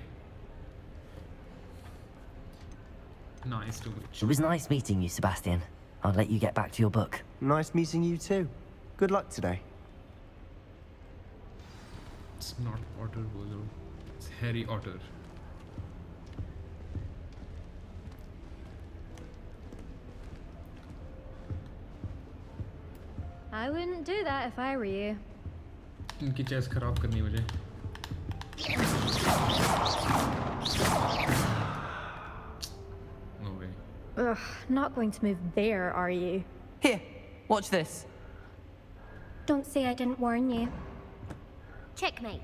Nice to meet It you. was nice meeting you, Sebastian. I'll let you get back to your book. Nice meeting you too. Good luck today. It's not Otter, Bozo. It's Harry Otter. I wouldn't do that if I were you. इनकी chess खराब करनी मुझे. Ugh, not going to move there, are you? Here, watch this. Don't say I didn't warn you. Checkmate.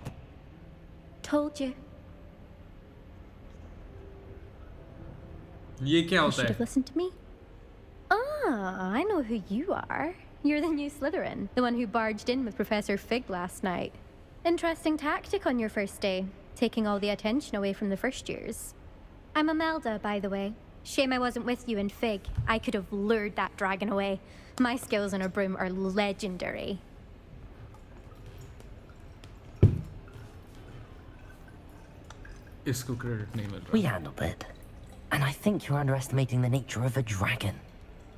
Told you. ये क्या You होता should है? have listened to me. Ah, I know who you are. You're the new Slytherin, the one who barged in with Professor Fig last night. Interesting tactic on your first day, taking all the attention away from the first years. I'm Imelda, by the way. Shame I wasn't with you in Fig. I could have lured that dragon away. My skills on a broom are legendary. इसको credit नहीं मिल रहा. We handled it. And I think you're underestimating the nature of a dragon.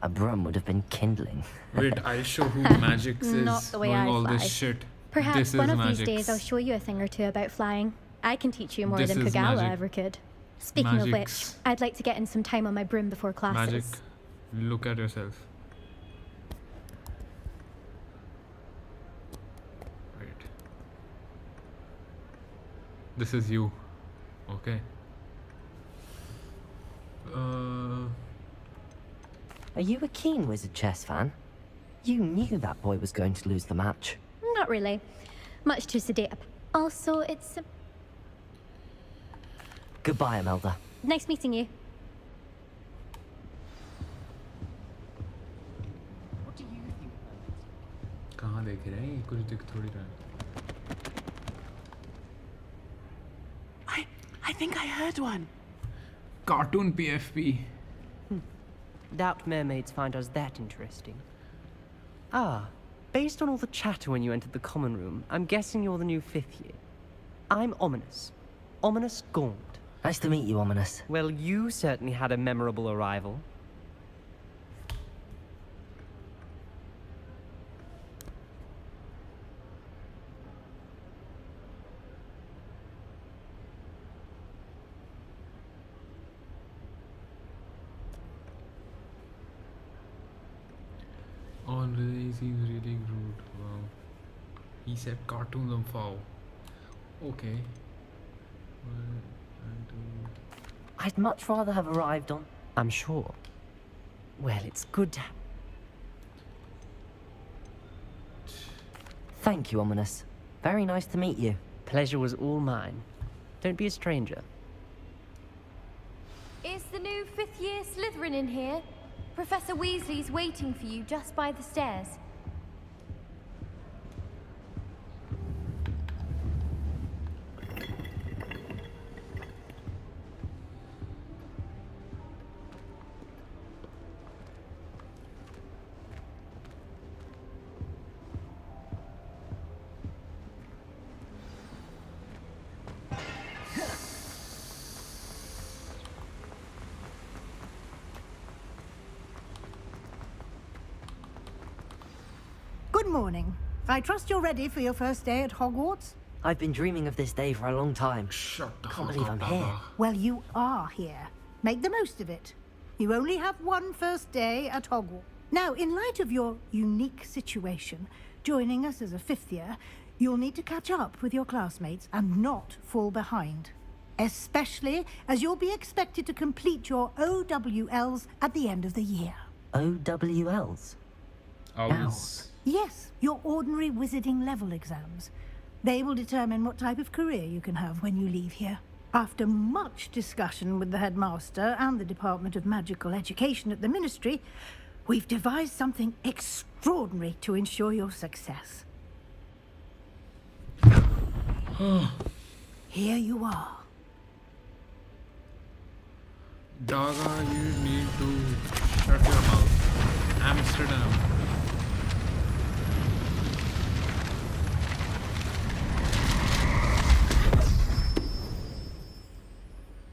A broom would have been kindling. Wait, I'll show who Magix is Not the way doing I all fly. this shit. Perhaps This one is of Magix. these days I'll show you a thing or two about flying. I can teach you more This than is Pagala magic. ever could. Speaking of Magix. which, I'd like to get in some time on my broom before classes. Magic, look at yourself. Right. This is you. Okay. Are you a keen Wizard chess fan? You knew that boy was going to lose the match. Not really. Much too sedate. Also, it's Goodbye, Imelda. nice meeting you. कहाँ देख रहे हैं? कुछ दिख थोड़ी रहा है. I think I heard one. Cartoon PFP. Doubt mermaids find us that interesting. Ah, based on all the chatter when you entered the common room, I'm guessing you're the new 5th year. I'm Ominous. Ominous Gaunt. Nice to meet you, Ominous. Well, you certainly had a memorable arrival. Already seems really rude. Wow. He said cartoons and foul. Okay. One and two. I'd much rather have arrived on... I'm sure. Well, it's good to Thank you, Ominous. Very nice to meet you. Pleasure was all mine. Don't be a stranger. Is the new 5th year Slytherin in here? Professor Weasley's waiting for you just by the stairs. Good morning. I trust you're ready for your first day at Hogwarts? I've been dreaming of this day for a long time. Can't believe I'm here. Well, you are here. Make the most of it. You only have one first day at Hogwarts. Now, in light of your unique situation, joining us as a 5th year, you'll need to catch up with your classmates and not fall behind. Especially as you'll be expected to complete your OWLs at the end of the year. OWLs? Yes, your ordinary wizarding level exams. They will determine what type of career you can have when you leave here. After much discussion with the headmaster and the Department of Magical Education at the Ministry, we've devised something extraordinary to ensure your success. Here you are. Daga, you need to shut your mouth. Amsterdam.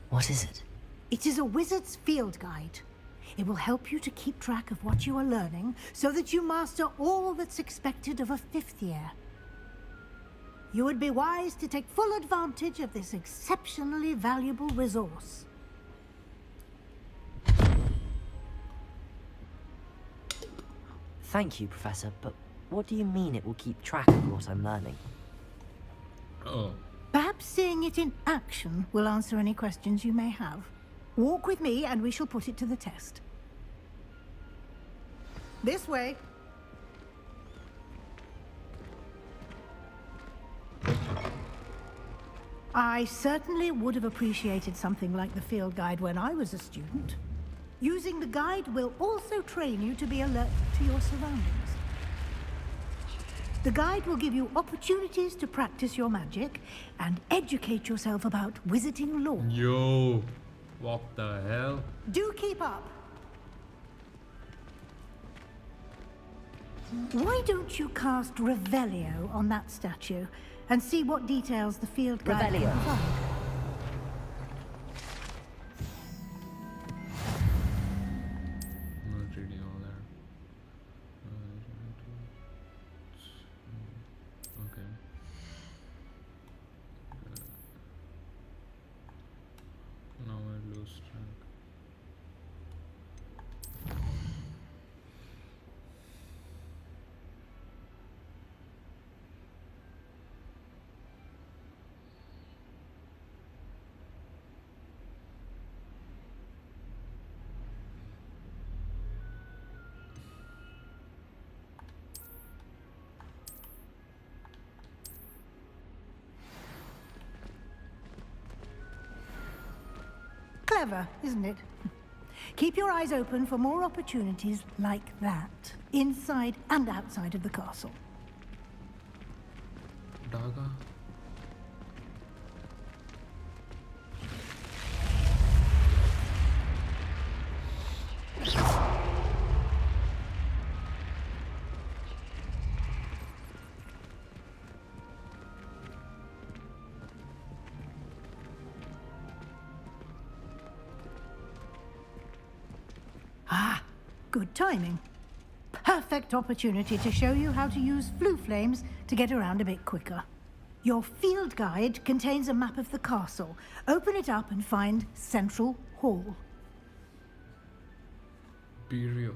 What is it? It is a wizard's field guide. It will help you to keep track of what you are learning so that you master all that's expected of a 5th year. You would be wise to take full advantage of this exceptionally valuable resource. Thank you, Professor, but what do you mean it will keep track of what I'm learning? Oh. Perhaps seeing it in action will answer any questions you may have. Walk with me and we shall put it to the test. This way. I certainly would have appreciated something like the field guide when I was a student. Using the guide will also train you to be alert to your surroundings. The guide will give you opportunities to practice your magic and educate yourself about wizarding lore. Yo, what the hell? Do keep up. Why don't you cast Revelio on that statue and see what details the field guide can provide? Not reading all that. Okay. Now I lose track. Clever, isn't it? Keep your eyes open for more opportunities like that, inside and outside of the castle. Daga. Ah, good timing. Perfect opportunity to show you how to use flue flames to get around a bit quicker. Your field guide contains a map of the castle. Open it up and find Central Hall. Be real.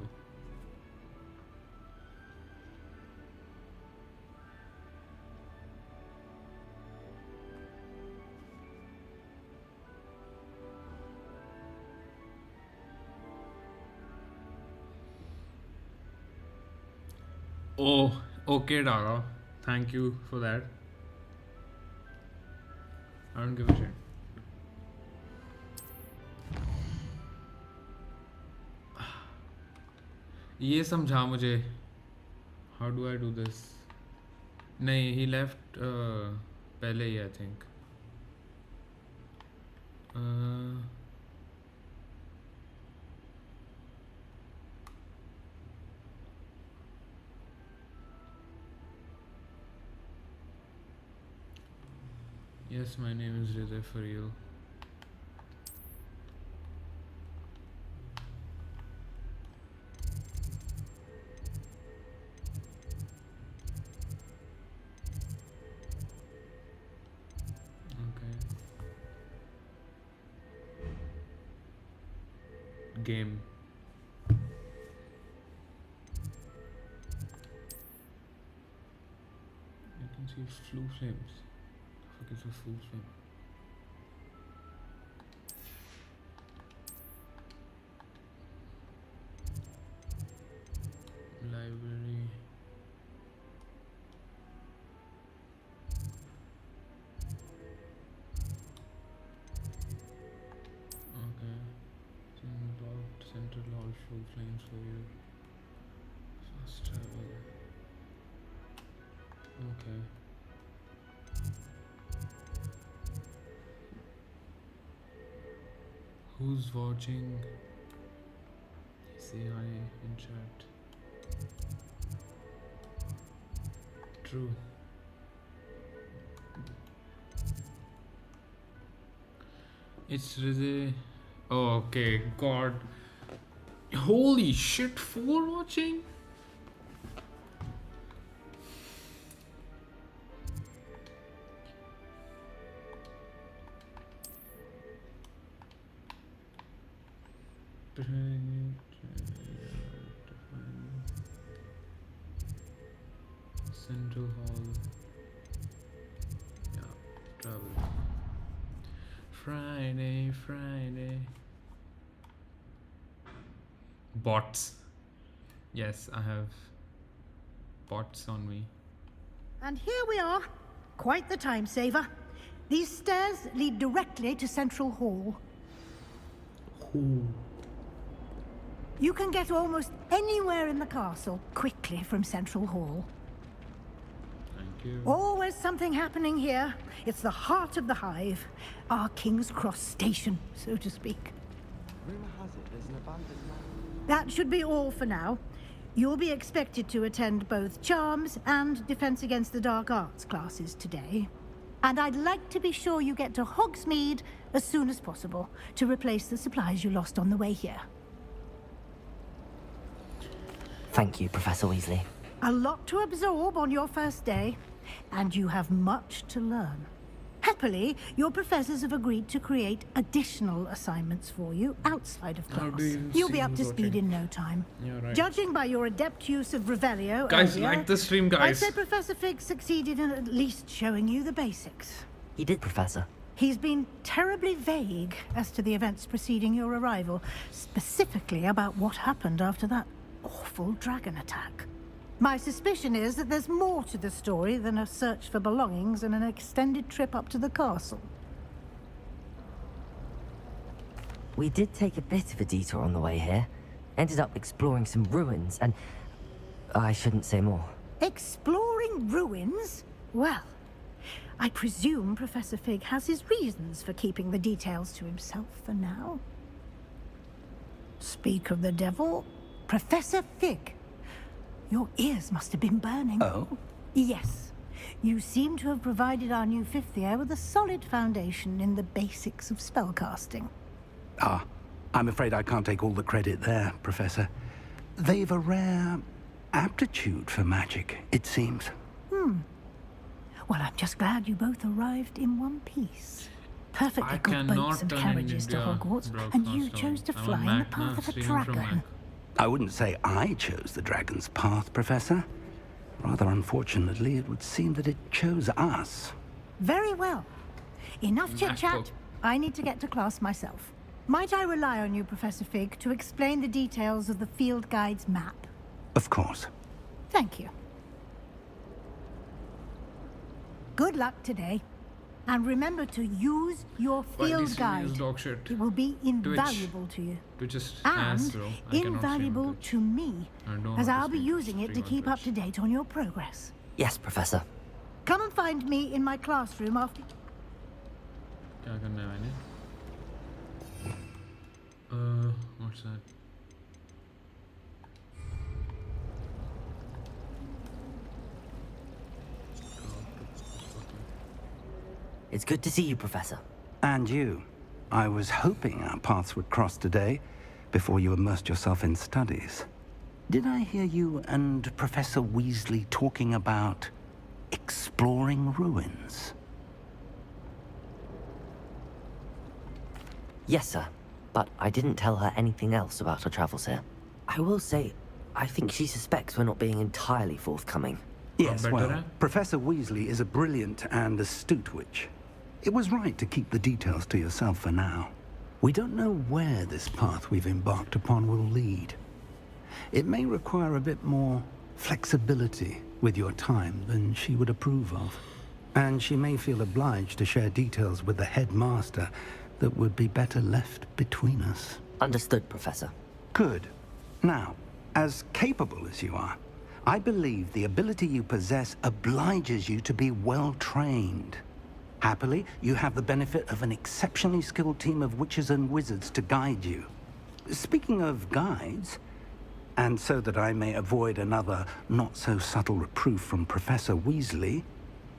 Oh, okay, Daga. Thank you for that. I don't give a shit. ये समझा मुझे. How do I do this? नहीं, he left पहले ही, I think. Yes, my name is Rizai for real. Okay. Game. You can see flue flames. What is a flue flame? Library. Okay. Involved central hall flue flames for you. Fast travel. Okay. Who's watching? Say hi in chat. True. It's really. Oh, okay, God. Holy shit, 4 watching? Central Hall. Yeah, travel. Friday. Bots. Yes, I have pots on me. And here we are. Quite the time saver. These stairs lead directly to Central Hall. You can get almost anywhere in the castle quickly from Central Hall. Thank you. Always something happening here. It's the heart of the hive. Our King's Cross station, so to speak. Rumor has it there's an abandoned mine. That should be all for now. You'll be expected to attend both Charms and Defense Against the Dark Arts classes today. And I'd like to be sure you get to Hogsmeade as soon as possible to replace the supplies you lost on the way here. Thank you, Professor Weasley. A lot to absorb on your first day, and you have much to learn. Happily, your professors have agreed to create additional assignments for you outside of class. You'll be up to speed in no time. Yeah, right. Judging by your adept use of Revelio Guys, earlier, like the stream, I'd guys. say Professor Fig succeeded in at least showing you the basics. He did, Professor. He's been terribly vague as to the events preceding your arrival, specifically about what happened after that awful dragon attack. My suspicion is that there's more to the story than a search for belongings and an extended trip up to the castle. We did take a bit of a detour on the way here. Ended up exploring some ruins and... I shouldn't say more. Exploring ruins? Well, I presume Professor Fig has his reasons for keeping the details to himself for now. Speak of the devil, Professor Fig. Your ears must have been burning. Oh? Yes. You seem to have provided our new fifth year with a solid foundation in the basics of spellcasting. Ah, I'm afraid I can't take all the credit there, Professor. They've a rare aptitude for magic, it seems. Well, I'm just glad you both arrived in one piece. Perfectly I good boats cannot and turn in carriages to India, Hogwarts, broke and no you stone. chose to I'm a fly in the Mac path now, of a streaming from dragon. Mac. I wouldn't say I chose the dragon's path, Professor. Rather unfortunately, it would seem that it chose us. Very well. Enough MacBook. chit-chat. I need to get to class myself. Might I rely on you, Professor Fig, to explain the details of the field guide's map? Of course. Thank you. Good luck today. And remember to use your Why field this guide. is dog shit? It will be invaluable to you. Twitch is ass, And bro. I cannot stream invaluable Twitch. to me, I don't as know how I'll to be stream- using it to stream on keep up Twitch. to date on your progress. Yes, Professor. Come and find me in my classroom after... क्या करना है मैंने? What's that? It's good to see you, Professor. And you. I was hoping our paths would cross today, before you immersed yourself in studies. Did I hear you and Professor Weasley talking about exploring ruins? Yes, sir. But I didn't tell her anything else about her travels here. I will say, I think she suspects we're not being entirely forthcoming. Yes, better, well, eh? Professor Weasley is a brilliant and astute witch. It was right to keep the details to yourself for now. We don't know where this path we've embarked upon will lead. It may require a bit more flexibility with your time than she would approve of. And she may feel obliged to share details with the headmaster that would be better left between us. Understood, Professor. Good. Now, as capable as you are, I believe the ability you possess obliges you to be well trained. Happily, you have the benefit of an exceptionally skilled team of witches and wizards to guide you. Speaking of guides, and so that I may avoid another not-so-subtle reproof from Professor Weasley,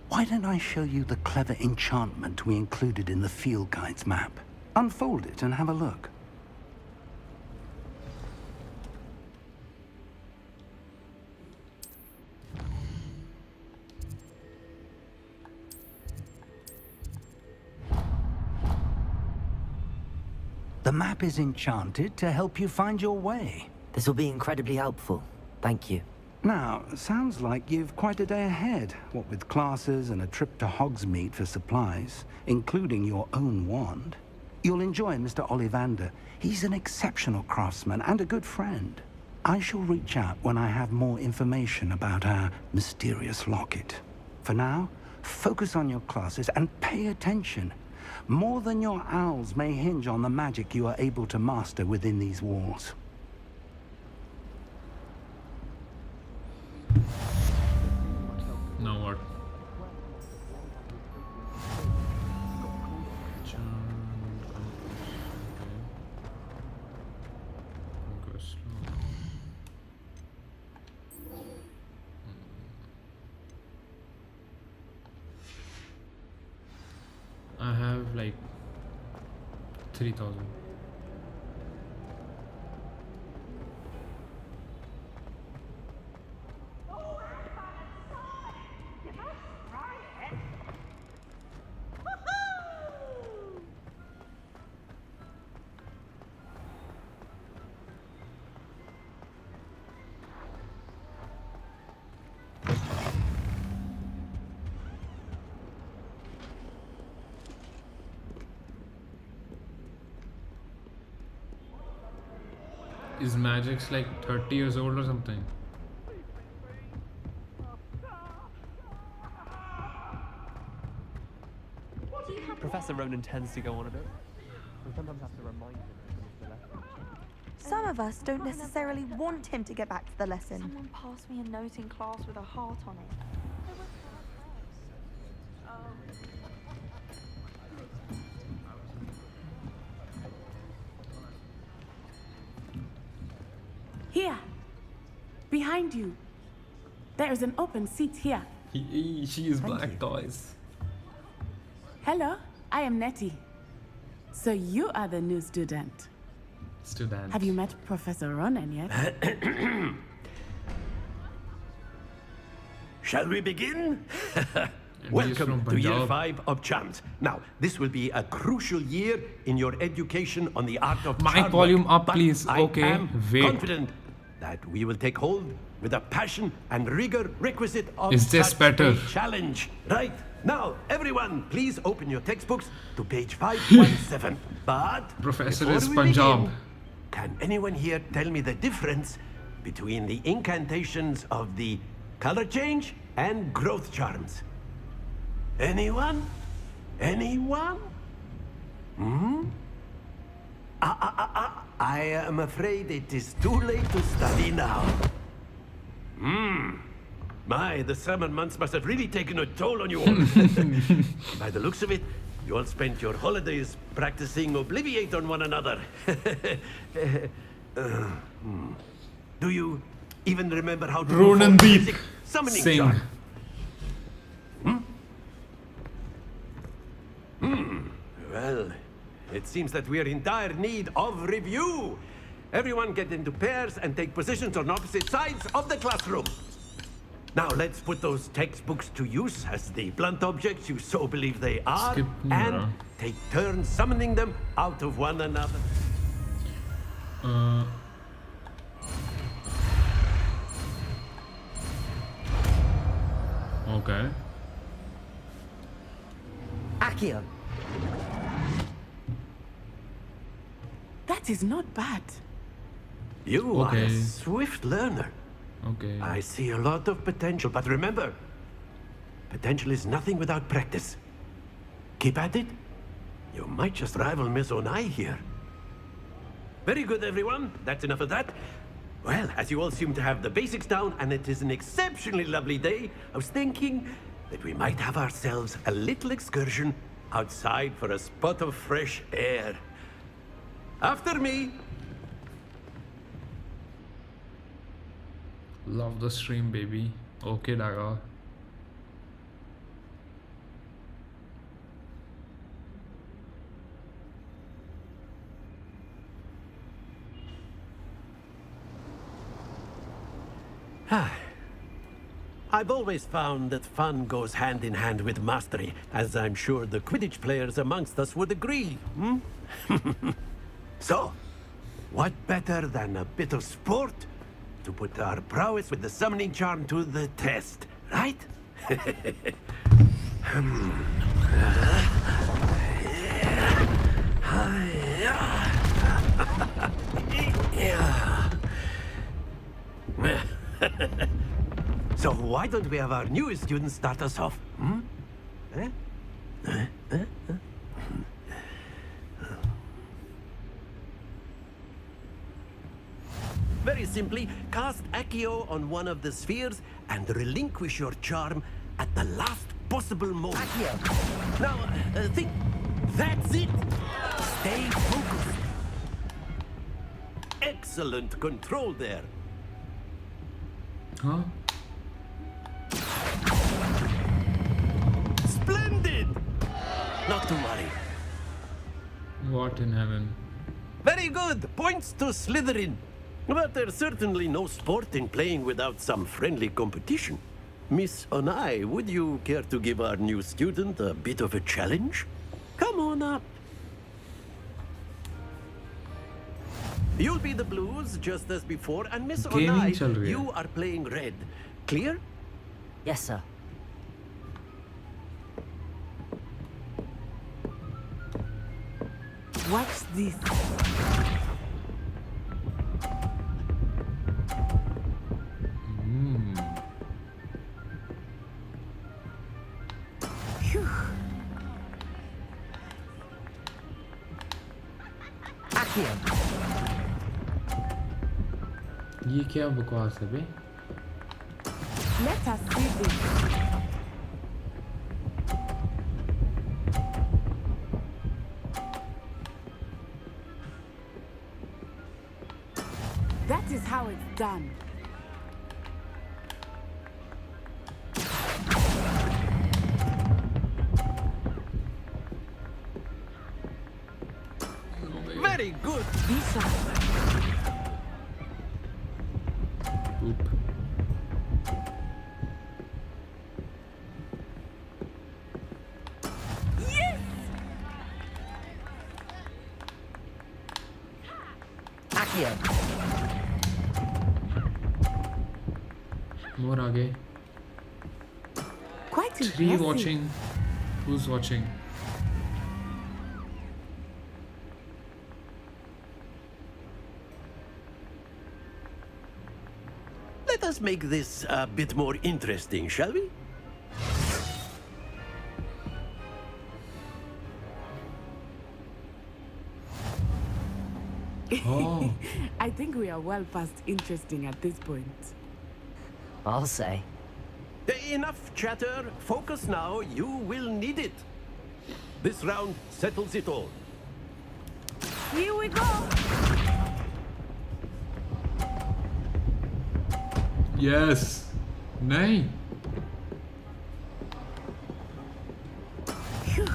why don't I show you the clever enchantment we included in the field guide's map? Unfold it and have a look. The map is enchanted to help you find your way. This will be incredibly helpful. Thank you. Now, sounds like you've quite a day ahead, what with classes and a trip to Hogsmeade for supplies, including your own wand. You'll enjoy Mr. Ollivander. He's an exceptional craftsman and a good friend. I shall reach out when I have more information about our mysterious locket. For now, focus on your classes and pay attention. More than your owls may hinge on the magic you are able to master within these walls. Now what? I have like 3,000. Is Magic's like 30 years old or something? Professor Ronan tends to go on a bit. We sometimes have to remind him to finish the lesson. Some of us don't necessarily want him to get back to the lesson. Someone passed me a note in class with a heart on it. Here, behind you. There is an open seat here. She is black, guys. Hello, I am Nettie. So you are the new student. Student. Have you met Professor Ronan yet? Shall we begin? Welcome to Year 5 of Charms. Now, this will be a crucial year in your education on the art of Mic charm volume work, up, but please. I Okay, am wait. confident that we will take hold with the passion and rigor requisite of Is this such better? a challenge. Right, now, everyone, please open your textbooks to page 517. But Professor before is we Punjab. begin, can anyone here tell me the difference between the incantations of the color change and growth charms? Anyone? Anyone? Hmm? I am afraid it is too late to study now. My, the summer months must have really taken a toll on you all. By the looks of it, you all spent your holidays practicing Obliviate on one another. Do you even remember how to Ronan perform Deep. basic summoning Sing. charm? Well, it seems that we are in dire need of review. Everyone get into pairs and take positions on opposite sides of the classroom. Now let's put those textbooks to use as the blunt objects you so believe they are, Skip and Nira. take turns summoning them out of one another. Okay. Accio. That is not bad. You are Okay. a swift learner. Okay. I see a lot of potential, but remember, potential is nothing without practice. Keep at it. You might just rival Miss Onai here. Very good, everyone. That's enough of that. Well, as you all seem to have the basics down, and it is an exceptionally lovely day, I was thinking that we might have ourselves a little excursion outside for a spot of fresh air. After me. Love the stream, baby. Okay, Daga. I've always found that fun goes hand in hand with mastery, as I'm sure the Quidditch players amongst us would agree. So, what better than a bit of sport to put our prowess with the summoning charm to the test, right? why don't we have our newest student start us off? Hmm? Eh? Very simply, cast Accio on one of the spheres and relinquish your charm at the last possible moment. Accio! Now, think. That's it! Stay focused. Excellent control there. Huh? Splendid! Not to worry. What in heaven? Very good. Points to Slytherin. But there's certainly no sport in playing without some friendly competition. Miss Onai, would you care to give our new student a bit of a challenge? Come on up. You'll be the blues just as before, and Miss Gaming chal Onai, rahi hai. you are playing red. Clear? Yes, sir. What's this? Phew. Accio! ये क्या बकवास है बे? Let us see this. That is how it's done. Very good. Be sharp. Oop. Yes! Accio! More आगे. Quite 3 impressive. watching. Who's watching? Let us make this a bit more interesting, shall we? Oh. I think we are well past interesting at this point. I'll say. Enough chatter. Focus now. You will need it. This round settles it all. Here we go! Yes. नहीं. Phew.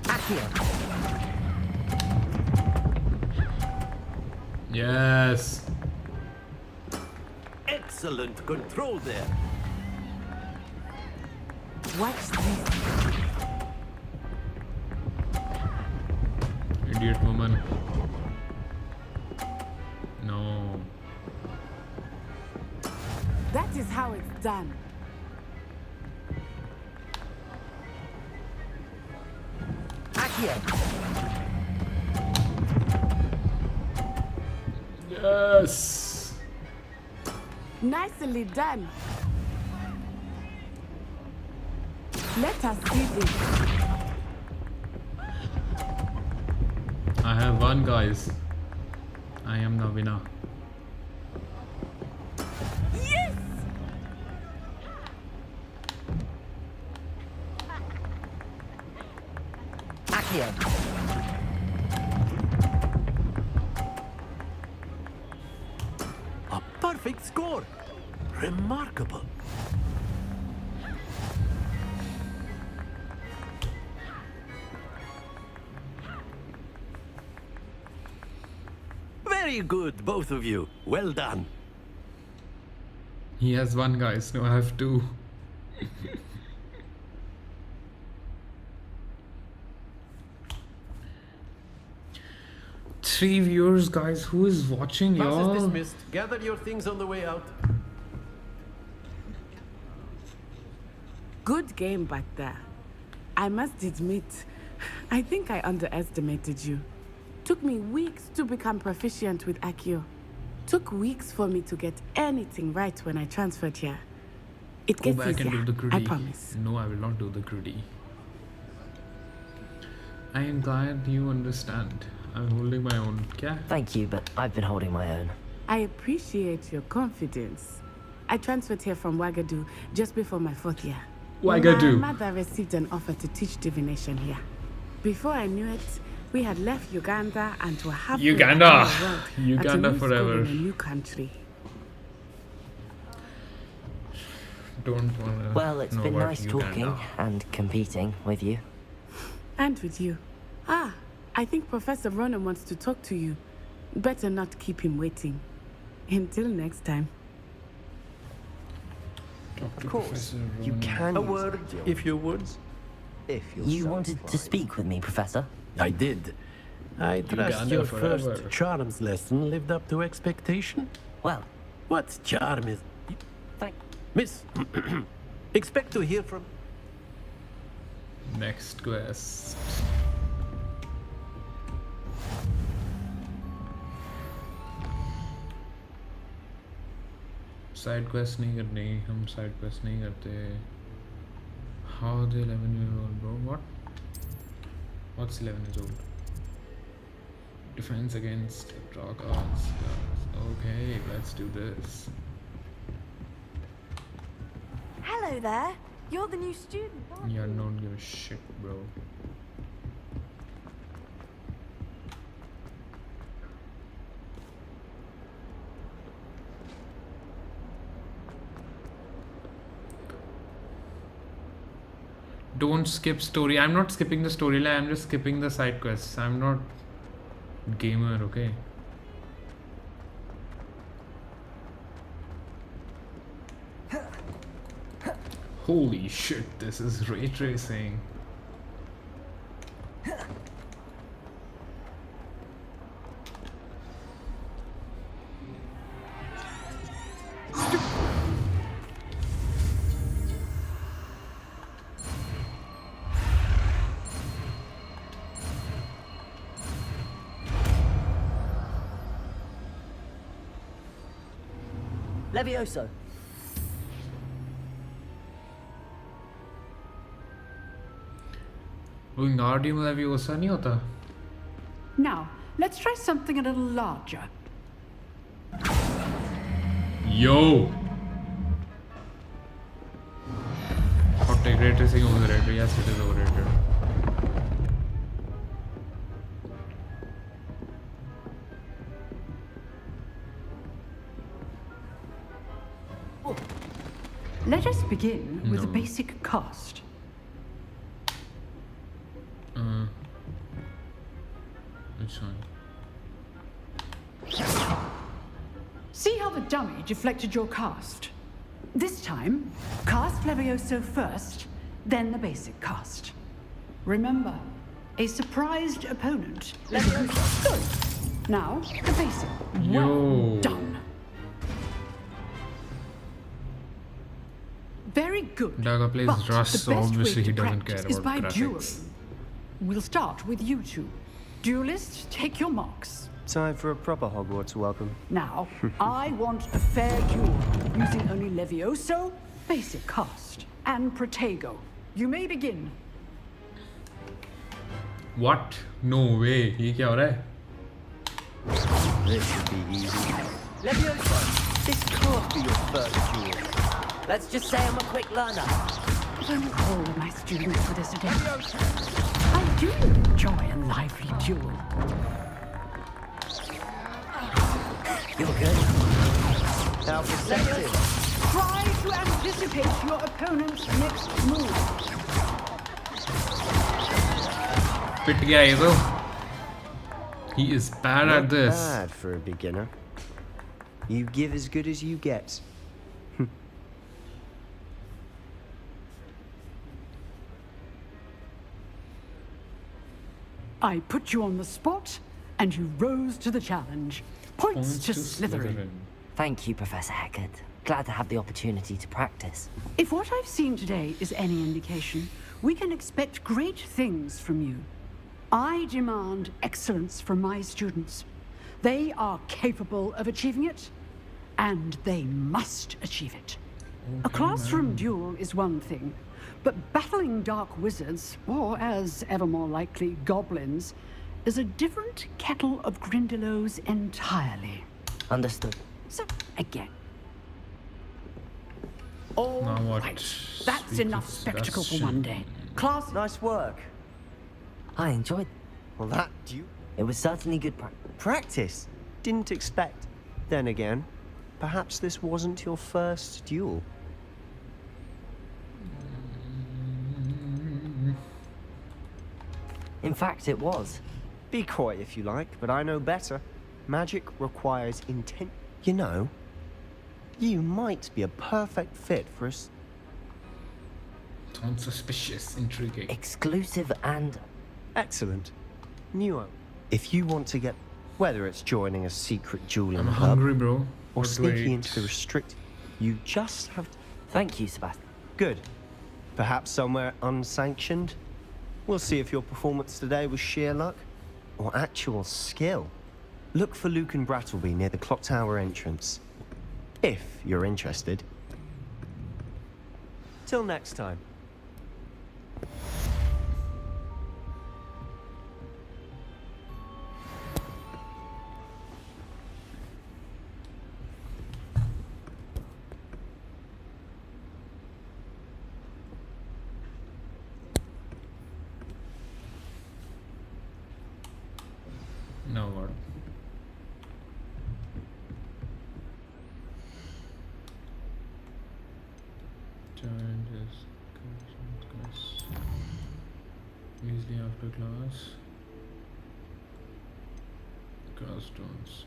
Accio! Yes. Excellent control there. What's this? Idiot woman. No. That is how it's done. Accio! Yes. Nicely done. Let us see this. I have won, guys. I am the winner. Yes! Accio! A perfect score. Remarkable. Very good, both of you. Well done. He has one, guys. No, I have 2. Three viewers, guys. Who is watching, Class y'all? is dismissed. Gather your things on the way out. Good game back there. I must admit, I think I underestimated you. Took me weeks to become proficient with Accio. Took weeks for me to get anything right when I transferred here. It Go gets back and easier, do the I gritty. promise. No, I will not do the gritty. I am glad you understand. I'm holding my own. Kya? Thank you, but I've been holding my own. I appreciate your confidence. I transferred here from Wagadu just before my 4th year. Wagadu. My mother received an offer to teach divination here. Before I knew it, we had left Uganda and were halfway Uganda. around the world at a Uganda new school forever. in a new country. Don't wanna. Well, it's know been about nice Uganda. talking and competing with you. And with you. Ah, I think Professor Ronan wants to talk to you. Better not keep him waiting. Until next time. Of course, you can. A word, if you would. If You wanted to speak with me, Professor? I did. I trust Uganda your forever. first charms lesson lived up to expectation. Well, What charm is... Thank... Miss, expect to hear from... Next quest. Side quest नहीं करनी हम side quest नहीं करते how the 11-year-old bro what's 11 years old defense against rock odds okay let's do this Hello there. You're the new student, aren't you? yeah don't give a shit bro don't skip story. I'm not skipping the storyline, I'm just skipping the side quests. I'm not gamer, okay? Holy shit, this is ray tracing. Levioso. Wingardium Leviosa नहीं होता? Now, let's try something a little larger. Yo! Hot take, ray tracing overrated. Yes, it is overrated. Let us begin with a No. basic cast. Which one? See how the dummy deflected your cast? This time, cast Levioso first, then the basic cast. Remember, a surprised opponent. Levioso. Good. Now, the basic. Well Yo. done. Very good. Daga plays But Russ, the so best obviously way he to doesn't practice care is about by graphics. dueling. We'll start with you two. Duelists, take your marks. Time for a proper Hogwarts welcome. Now, I want a fair duel, using only Levioso, basic cast, and Protego. You may begin. What? No way. ये क्या हो रहा है? This should be easy. Levioso, this can't be your first duel. Let's just say I'm a quick learner. Don't hold my students for this again. I do enjoy a lively duel. You're good. How perceptive. Try to anticipate your opponent's next move. पिट गया ये तो. He is bad at Not this. bad for a beginner. You give as good as you get. I put you on the spot, and you rose to the challenge. Points to Slytherin. Thank you, Professor Heckert. Glad to have the opportunity to practice. If what I've seen today is any indication, we can expect great things from you. I demand excellence from my students. They are capable of achieving it, and they must achieve it. A classroom duel is one thing, but battling dark wizards, or as ever more likely, goblins, is a different kettle of Grindylows entirely. Understood. So, again. Now All what? right. That's enough spectacle for one day. Class. Nice work. I enjoyed. Well, that It was certainly good practice. Didn't expect. Then again, perhaps this wasn't your first duel. In fact, it was. Be coy if you like, but I know better. Magic requires intent. You know, you might be a perfect fit for us. Sounds suspicious, intriguing. Exclusive and... Excellent. New. If you want to get... Whether it's joining a secret dueling I'm club... hungry, bro. Or What do I sneaking eat? into the restrict... You just have... Thank you, Sebastian. Good. Perhaps somewhere unsanctioned? We'll see if your performance today was sheer luck or actual skill. Look for Luke and Brattleby near the clock tower entrance. If you're interested. Till next time. Now what? Challenges. Class. Usually after class. Class stones.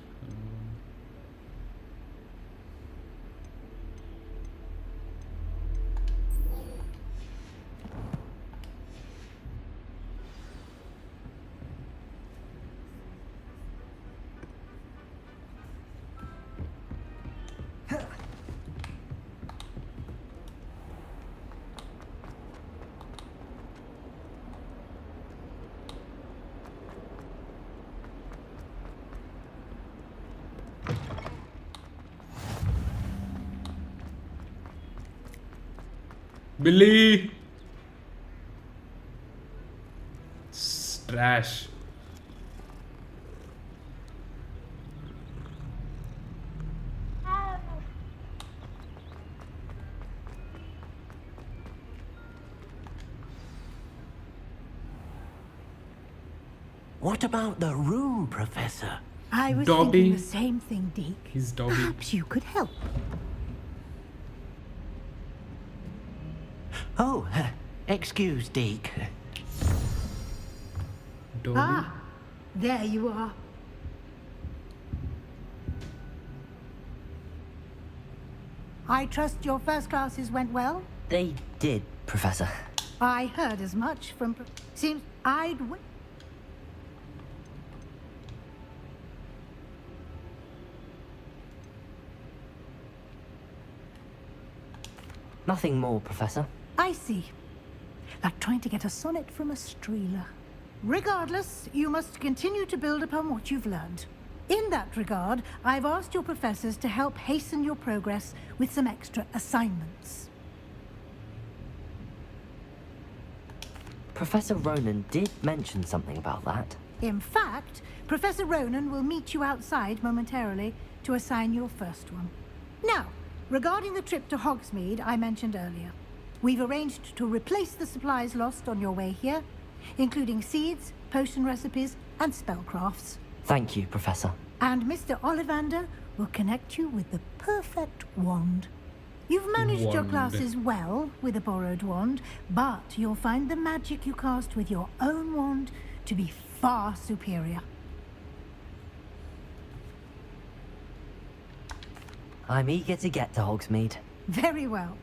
Billy! It's trash. What about the room, Professor? I was Dobby. thinking the same thing, Deke. He's Dobby. Perhaps you could help. Oh, excuse, Deke. Dobby. Ah, there you are. I trust your first classes went well? They did, Professor. I heard as much from... Seems I'd... Nothing more, Professor. I see. Like trying to get a sonnet from a streeler. Regardless, you must continue to build upon what you've learned. In that regard, I've asked your professors to help hasten your progress with some extra assignments. Professor Ronan did mention something about that. In fact, Professor Ronan will meet you outside momentarily to assign your first one. Now, regarding the trip to Hogsmeade I mentioned earlier, we've arranged to replace the supplies lost on your way here, including seeds, potion recipes, and spellcrafts. Thank you, Professor. And Mr. Ollivander will connect you with the perfect wand. You've managed your Wand. classes well with a borrowed wand, but you'll find the magic you cast with your own wand to be far superior. I'm eager to get to Hogsmeade. Very well.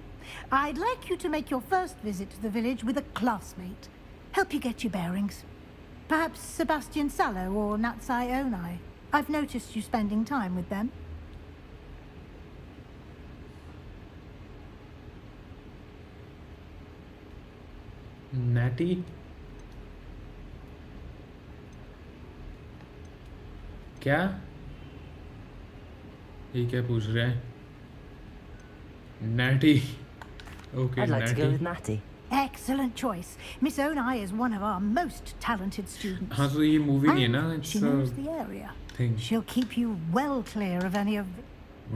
I'd like you to make your first visit to the village with a classmate. Help you get your bearings. Perhaps Sebastian Sallow or Natsai Onai. I've noticed you spending time with them. Natty? क्या ये क्या पूछ रहे हैं? Natty. Okay, I'd like to go Natty. with Natty. Excellent choice. Miss Onai is one of our most talented students. हाँ तो ये movie नहीं है ना? And It's she knows the area. thing. She'll keep you well clear of any of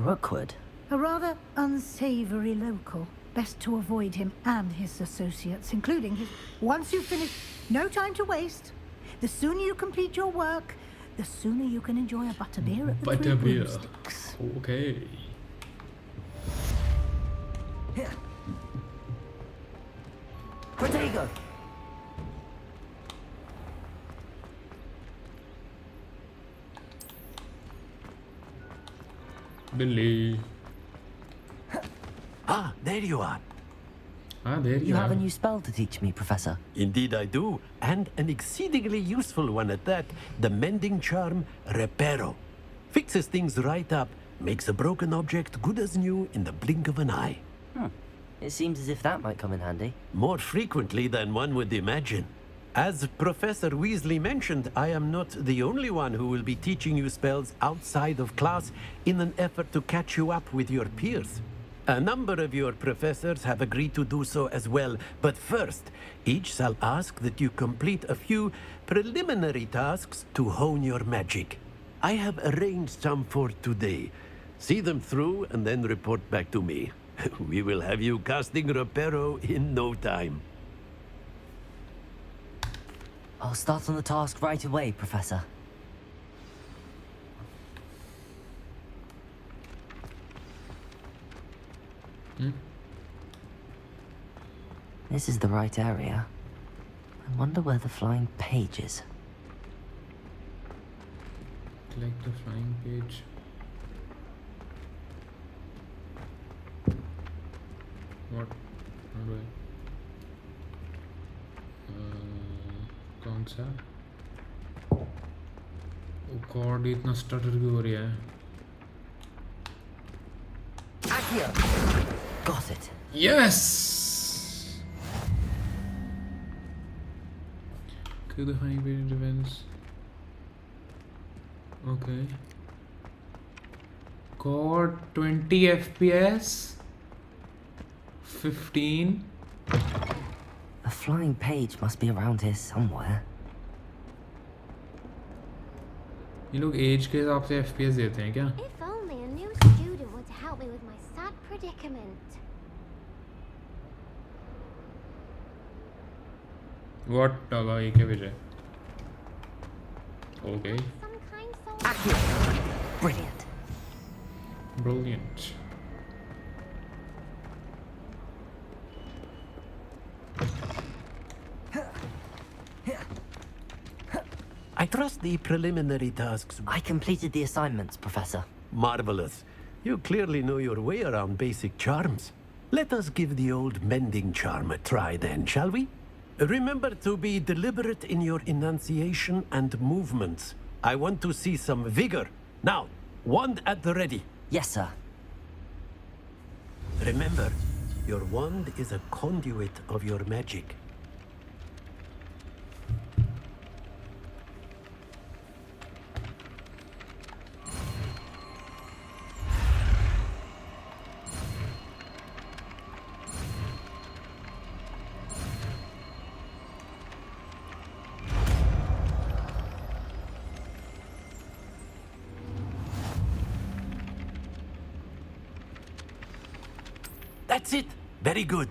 Rookwood. a rather unsavory local. Best to avoid him and his associates, including his... Once you've finished, no time to waste. The sooner you complete your work, the sooner you can enjoy a butterbeer at the Three Butterbeer. Broomsticks. Okay. Protego! Billy. Ah, there you are. Ah, there You you have are. a new spell to teach me, Professor. Indeed I do, and an exceedingly useful one at that. The mending charm, Reparo. Fixes things right up, makes a broken object good as new in the blink of an eye. It seems as if that might come in handy. More frequently than one would imagine. As Professor Weasley mentioned, I am not the only one who will be teaching you spells outside of class in an effort to catch you up with your peers. A number of your professors have agreed to do so as well, but first, each shall ask that you complete a few preliminary tasks to hone your magic. I have arranged some for today. See them through and then report back to me. We will have you casting Reparo in no time. I'll start on the task right away, Professor. This is the right area. I wonder where the flying page is. Collect the flying page. What? How do I? कौन सा? Oh God, ये इतना stutter क्यों हो रहा है? Accio! Got it. Yes! Kill the flying page events. Okay. God, 20 FPS? 15? A flying page must be around here somewhere. ये लोग एज के हिसाब से FPS देते हैं क्या? If only a new student were to help me with my sad predicament. What लगा ये क्या भेजा? Okay. Some kind soul. Brilliant. Brilliant. I trust the preliminary tasks. I completed the assignments, Professor. Marvelous. You clearly know your way around basic charms. Let us give the old mending charm a try then, shall we? Remember to be deliberate in your enunciation and movements. I want to see some vigor. Now, wand at the ready. Yes, sir. Remember, your wand is a conduit of your magic. That's it. Very good.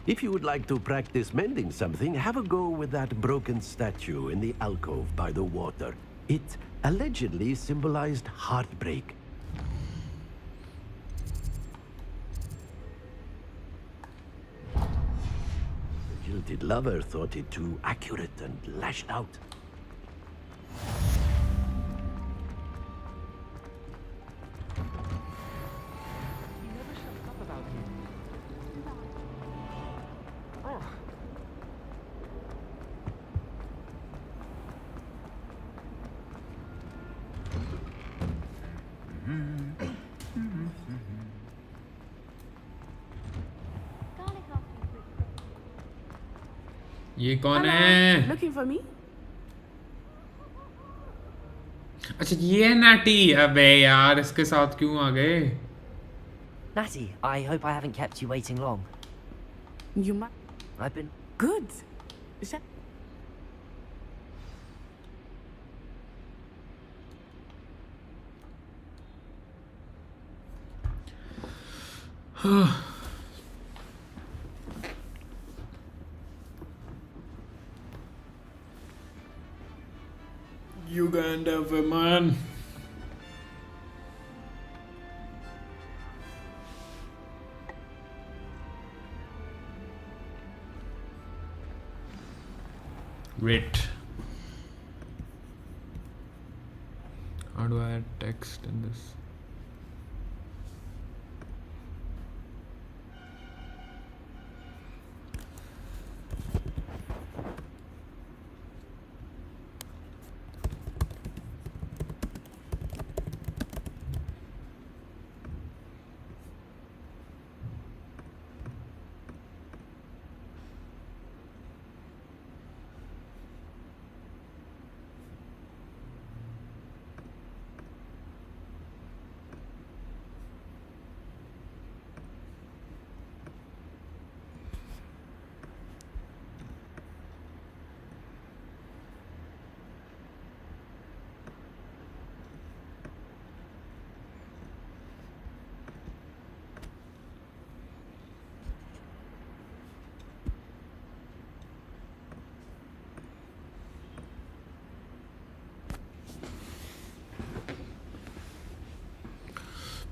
If you would like to practice mending something, have a go with that broken statue in the alcove by the water. It allegedly symbolized heartbreak. The jilted lover thought it too accurate and lashed out. ये कौन Hello. है? Looking for me? अच्छा ये natty, अबे यार इसके साथ क्यों आ गए? Natty, I hope I haven't kept you waiting long. You might. I've been... Good. Uganda man. Wait. How do I add text in this?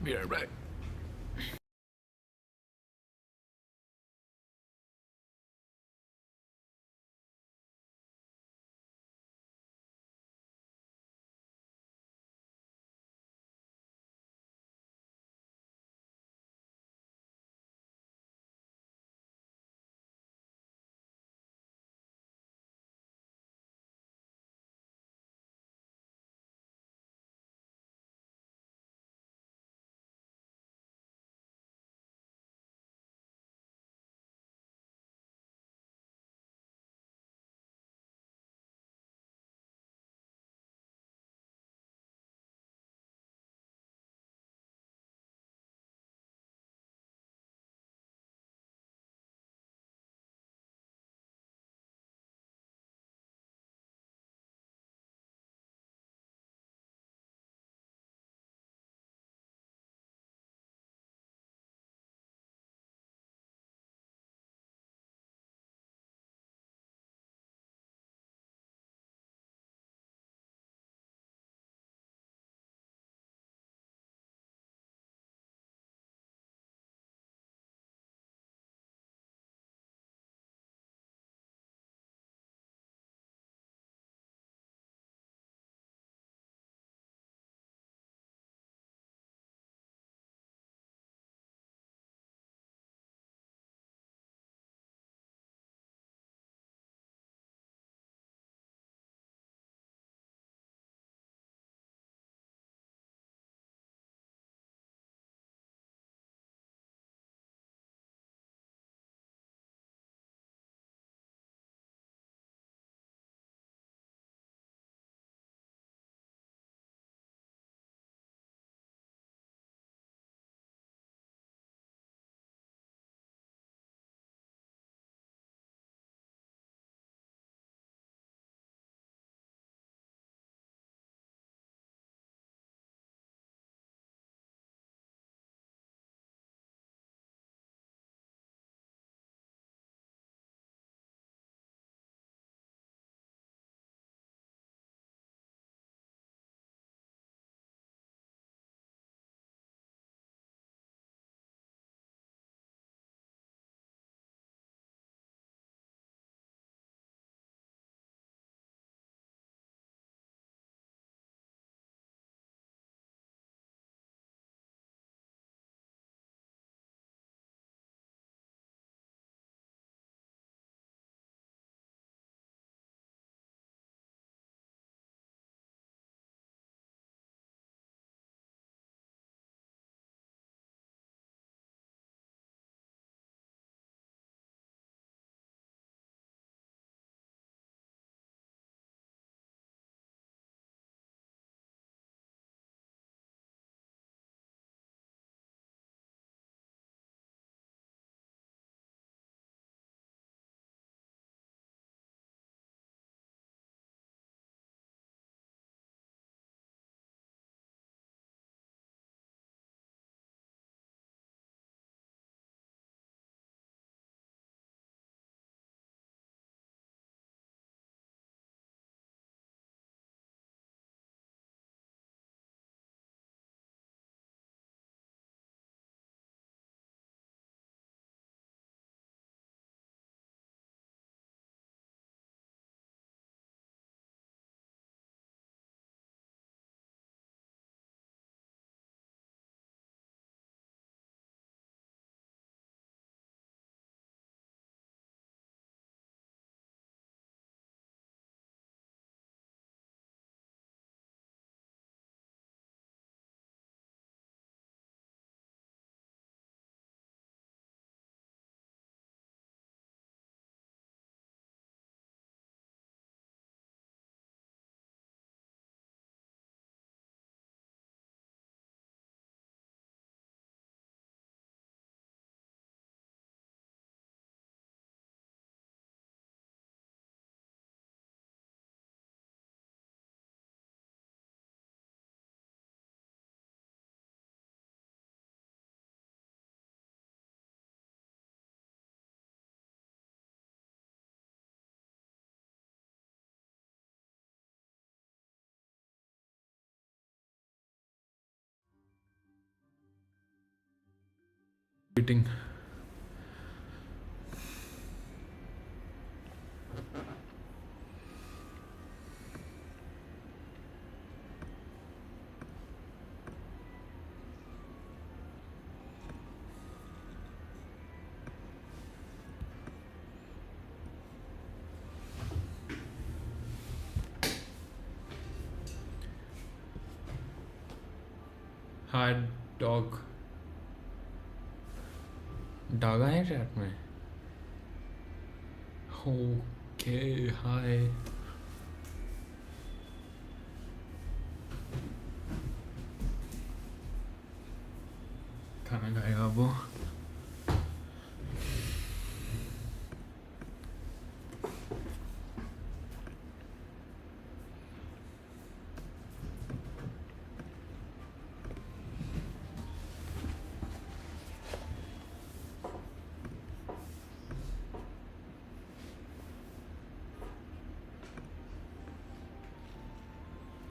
Be right back. Eating. Hard dog. Dog आया chat में. Okay, hi. खाना खाएगा वो.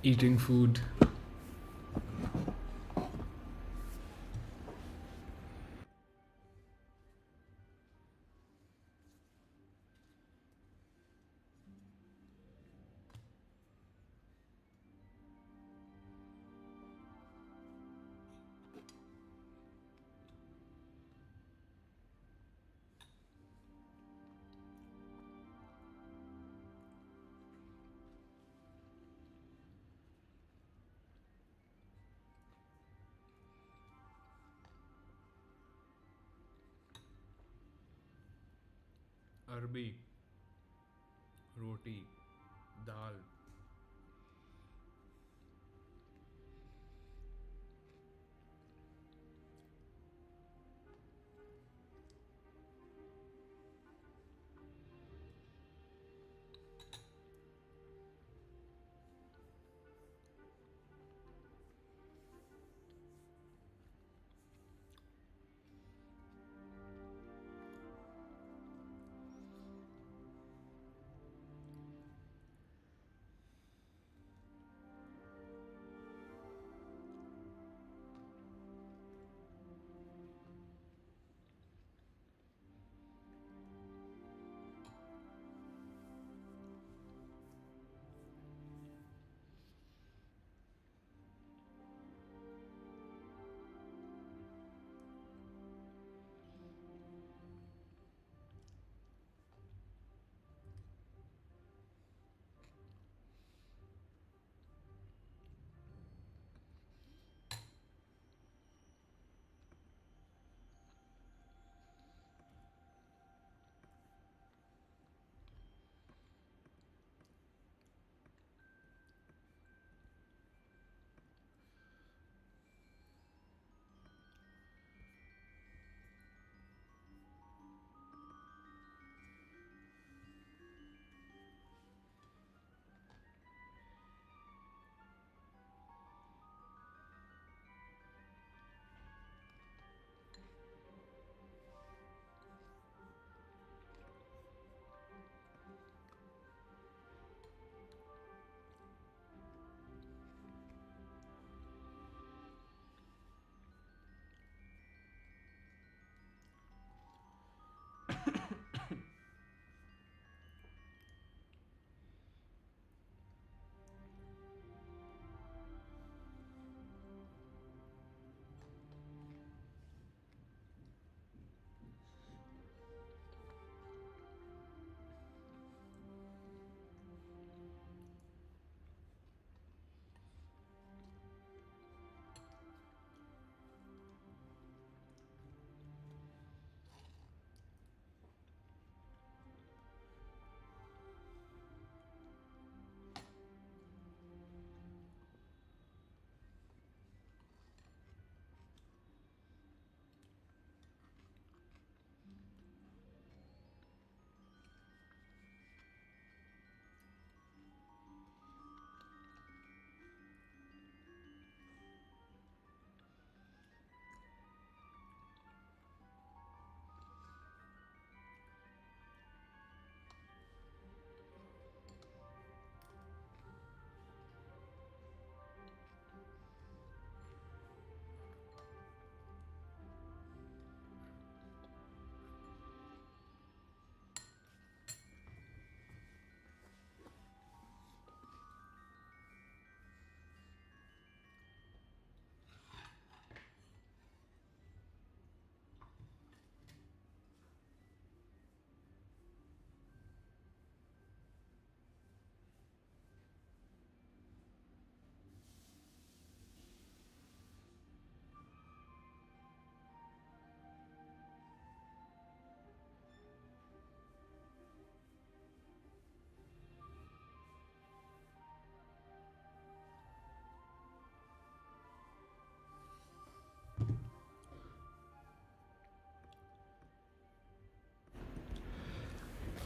Eating food. अरबी, रोटी, दाल.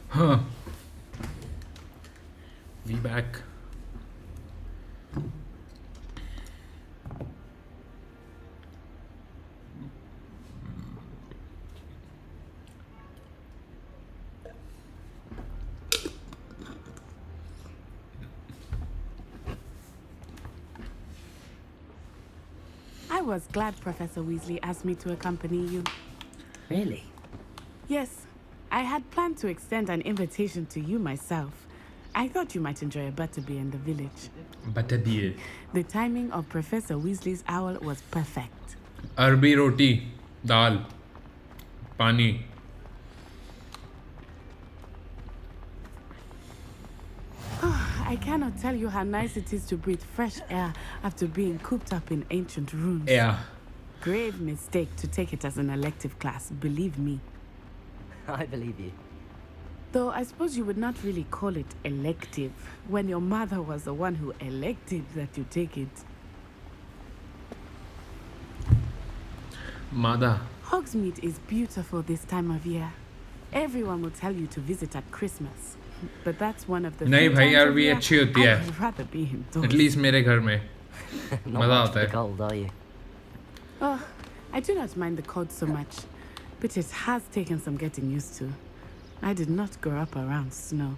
Huh. We back. I was glad Professor Weasley asked me to accompany you. Really? Yes, I had planned to extend an invitation to you myself. I thought you might enjoy a butterbeer in the village. Butterbeer. The timing of Professor Weasley's owl was perfect. Arbi roti, dal, pani. I cannot tell you how nice it is to breathe fresh air after being cooped up in ancient rooms. Yeah. Grave mistake to take it as an elective class, believe me. I believe you. Though I suppose you would not really call it elective when your mother was the one who elected that you take it. Mother. Hogsmeade is beautiful this time of year. Everyone will tell you to visit at Christmas. But that's one of the नहीं भाई यार भी year अच्छी होती है. I'd rather be indoors. At least मेरे घर में. Not मजा much आता for the है. cold, are you? Oh, I do not mind the cold so much, but it has taken some getting used to. I did not grow up around snow.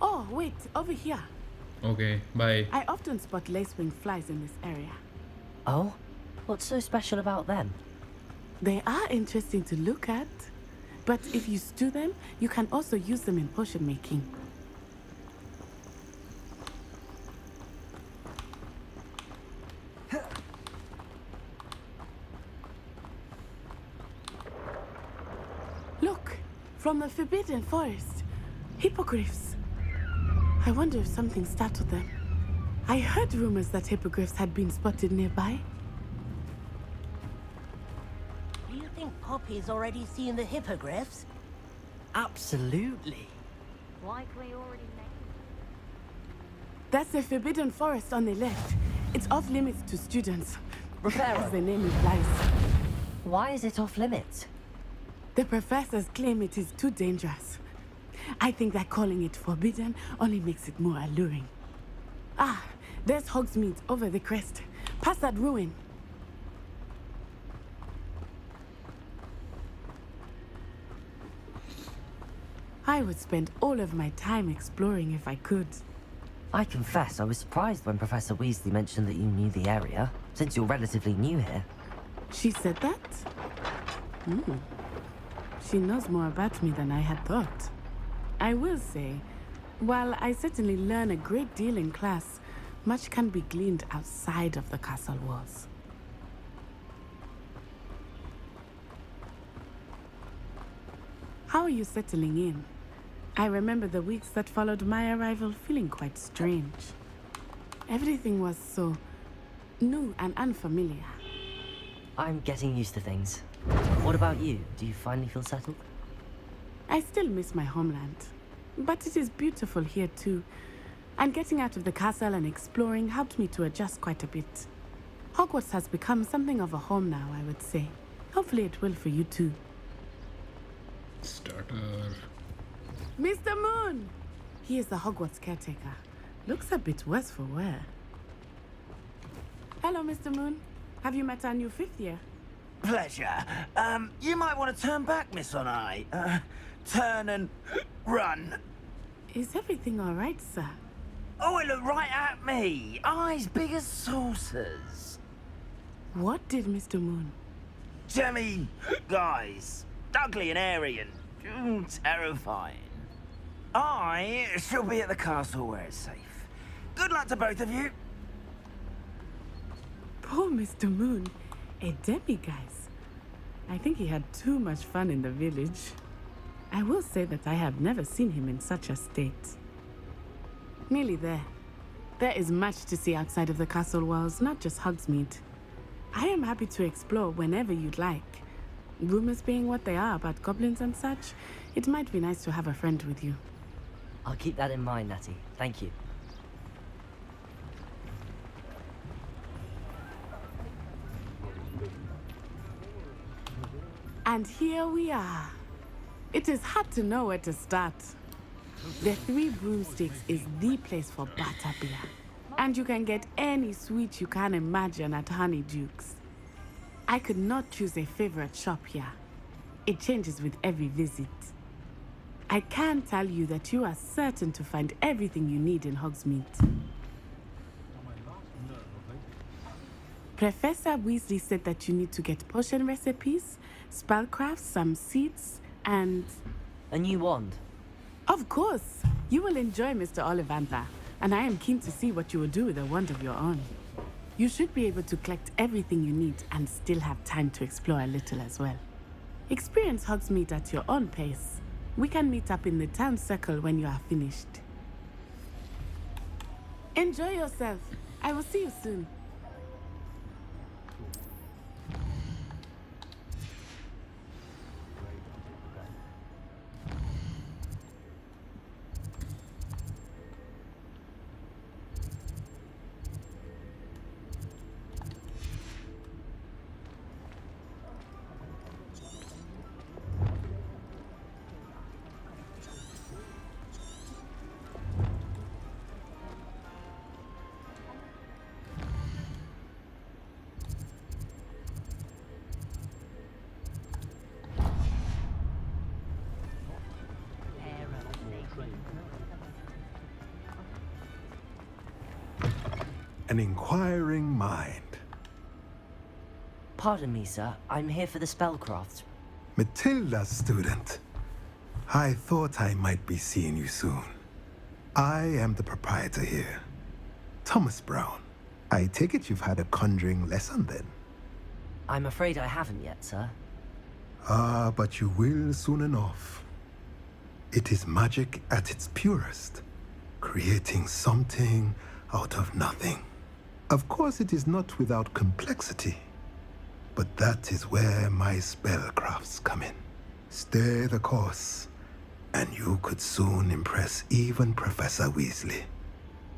Oh, wait, over here. Okay, bye. I often spot lacewing flies in this area. Oh? What's so special about them? They are interesting to look at, but if you stew them, you can also use them in potion making. Look, from the Forbidden Forest, hippogriffs. I wonder if something startled them. I heard rumors that hippogriffs had been spotted nearby. Do you think Poppy's already seen the hippogriffs? Absolutely. Likely already That's the Forbidden Forest on the left. It's off limits to students. Reparo. As the name implies. Why is it off limits? The professors claim it is too dangerous. I think that calling it forbidden only makes it more alluring. Ah, there's Hogsmeade over the crest. Past that ruin. I would spend all of my time exploring if I could. I confess I was surprised when Professor Weasley mentioned that you knew the area, since you're relatively new here. She said that? Hmm. She knows more about me than I had thought. I will say, while I certainly learn a great deal in class, much can be gleaned outside of the castle walls. How are you settling in? I remember the weeks that followed my arrival feeling quite strange. Everything was so new and unfamiliar. I'm getting used to things. What about you? Do you finally feel settled? I still miss my homeland, but it is beautiful here too. And getting out of the castle and exploring helped me to adjust quite a bit. Hogwarts has become something of a home now, I would say. Hopefully it will for you too. Starter. Mr. Moon! He is the Hogwarts caretaker. Looks a bit worse for wear. Hello, Mr. Moon. Have you met our new fifth year? Pleasure. You might want to turn back, Miss Onai. Turn and run. Is everything all right, sir? Oh, it looked right at me. Eyes big as saucers. What did Mr. Moon? Jemmy, guys. Ugly and airy and terrifying. I shall be at the castle where it's safe. Good luck to both of you. Poor Mr. Moon. A demiguise. I think he had too much fun in the village. I will say that I have never seen him in such a state. Nearly there. There is much to see outside of the castle walls, not just Hogsmeade. I am happy to explore whenever you'd like. Rumors being what they are about goblins and such, it might be nice to have a friend with you. I'll keep that in mind, Natty. Thank you. And here we are. It is hard to know where to start. The Three Broomsticks is the place for butterbeer. And you can get any sweet you can imagine at Honeyduke's. I could not choose a favorite shop here. It changes with every visit. I can tell you that you are certain to find everything you need in Hogsmeade. Professor Weasley said that you need to get potion recipes, spellcrafts, some seeds, and... A new wand? Of course! You will enjoy Mr. Ollivander, and I am keen to see what you will do with a wand of your own. You should be able to collect everything you need and still have time to explore a little as well. Experience Hogsmeade at your own pace. We can meet up in the town circle when you are finished. Enjoy yourself. I will see you soon. An inquiring mind. Pardon me, sir. I'm here for the spellcraft. Matilda, student. I thought I might be seeing you soon. I am the proprietor here, Thomas Brown. I take it you've had a conjuring lesson then? I'm afraid I haven't yet, sir. Ah, but you will soon enough. It is magic at its purest, creating something out of nothing. Of course, it is not without complexity, but that is where my spellcrafts come in. Stay the course, and you could soon impress even Professor Weasley.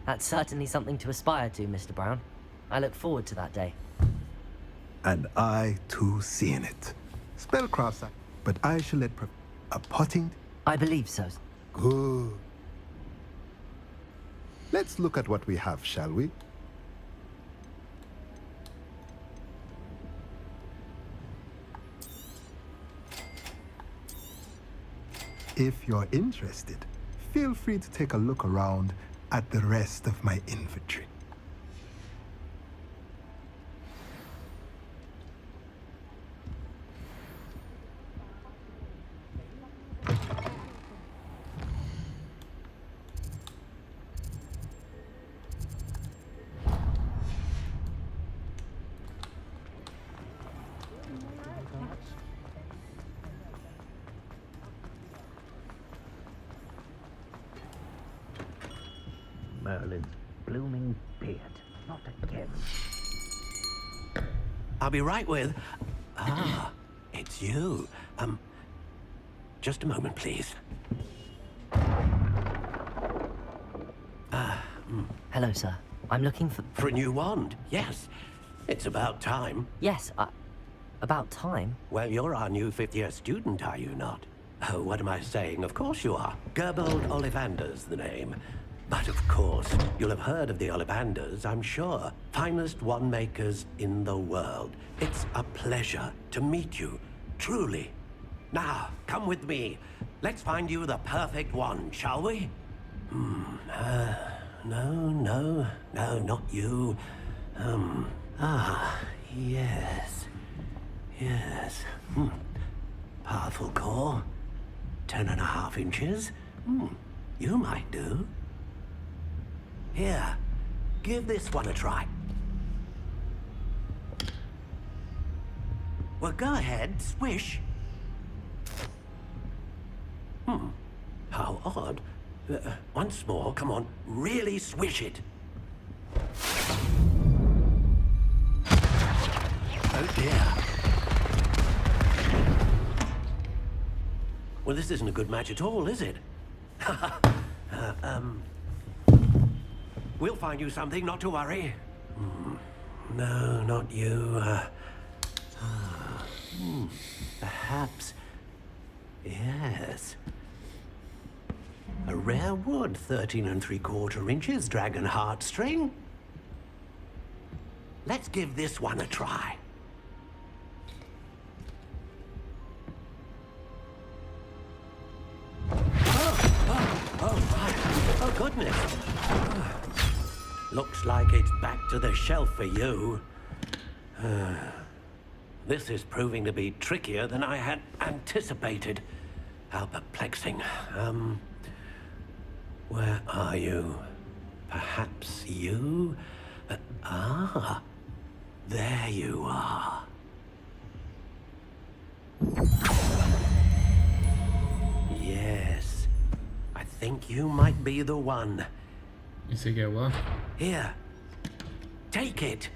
That's certainly something to aspire to, Mr. Brown. I look forward to that day. And I, too, seeing it. Spellcrafts, but I shall let a potting... I believe so. Good. Let's look at what we have, shall we? If you're interested, feel free to take a look around at the rest of my inventory. Merlin's blooming beard. Not again. I'll be right with... Ah, it's you. Just a moment, please. Hello, sir. I'm looking for... For a new wand, yes. It's about time. Yes, about time? Well, you're our new fifth-year student, are you not? Oh, what am I saying? Of course you are. Gerbold Ollivander's the name. But of course, you'll have heard of the Ollivanders, I'm sure. Finest wand makers in the world. It's a pleasure to meet you, truly. Now, come with me. Let's find you the perfect wand, shall we? No, not you. Yes. Yes. Powerful core. 10.5 inches. You might do. Here, give this one a try. Well, go ahead, swish. How odd. Once more, come on, really swish it. Oh dear. Well, this isn't a good match at all, is it? We'll find you something, not to worry. No, not you. A hat. perhaps. Yes. A rare wood, 13 3/4 inches, dragon heartstring. Let's give this one a try. Oh, goodness. Looks like it's back to the shelf for you. This is proving to be trickier than I had anticipated. How perplexing. Where are you? Perhaps you? There you are. Yes. I think you might be the one. इसे क्या हुआ? Here. Take it.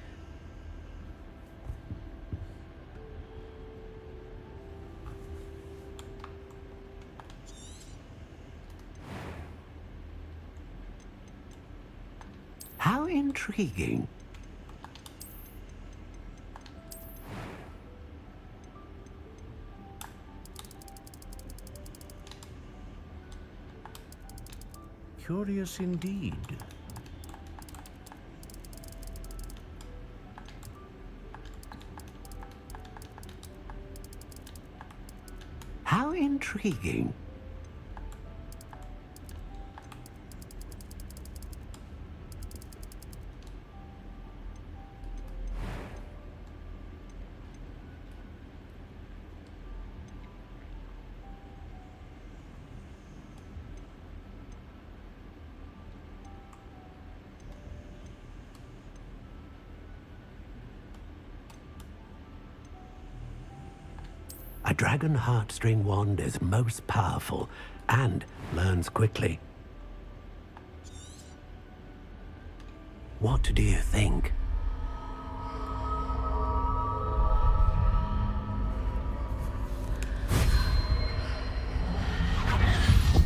How intriguing. Curious indeed. How intriguing. A dragon heartstring wand is most powerful and learns quickly. What do you think?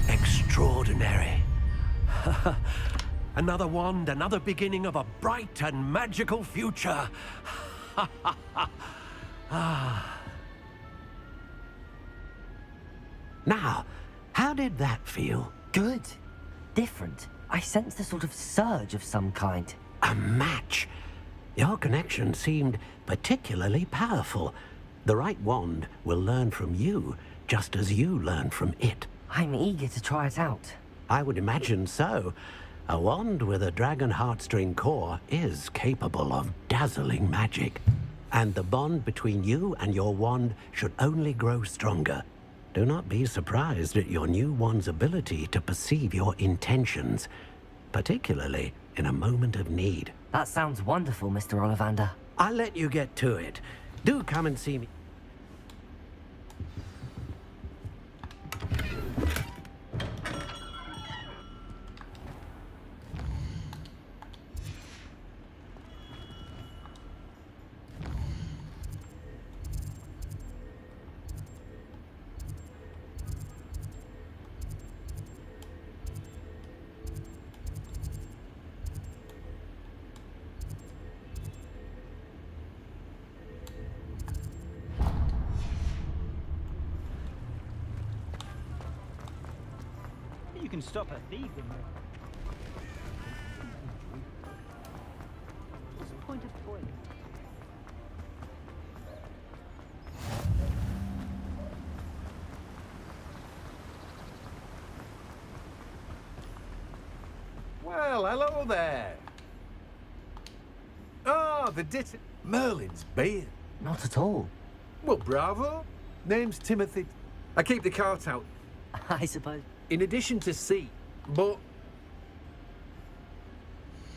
Extraordinary. Another wand, another beginning of a bright and magical future. Now, how did that feel? Good. Different. I sensed a sort of surge of some kind. A match. Your connection seemed particularly powerful. The right wand will learn from you, just as you learn from it. I'm eager to try it out. I would imagine so. A wand with a dragon heartstring core is capable of dazzling magic. And the bond between you and your wand should only grow stronger. Do not be surprised at your new wand's ability to perceive your intentions, particularly in a moment of need. That sounds wonderful, Mr. Ollivander. I'll let you get to it. Do come and see me. You can stop a thief in there. What's the point of toilet? Well, hello there. Ah, the Merlin's beard. Not at all. Well, bravo. Name's Timothy. I keep the cart out. I suppose. In addition to sea, but...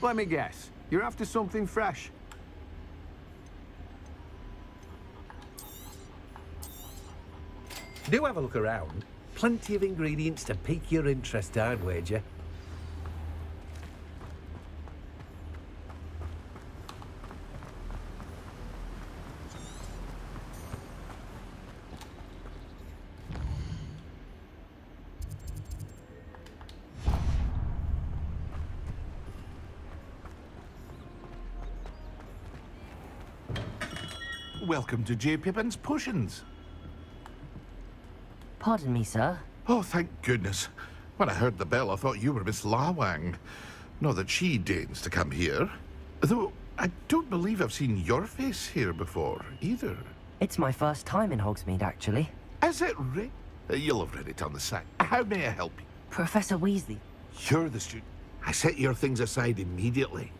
Let me guess. You're after something fresh. Do have a look around. Plenty of ingredients to pique your interest, I'd wager. Welcome to J. Pippin's Potions. Pardon me, sir. Oh, thank goodness. When I heard the bell, I thought you were Miss Lawang. Not that she deigns to come here. Though, I don't believe I've seen your face here before, either. It's my first time in Hogsmeade, actually. Is it You'll have read it on the side. How may I help you? Professor Weasley. You're the student. I set your things aside immediately.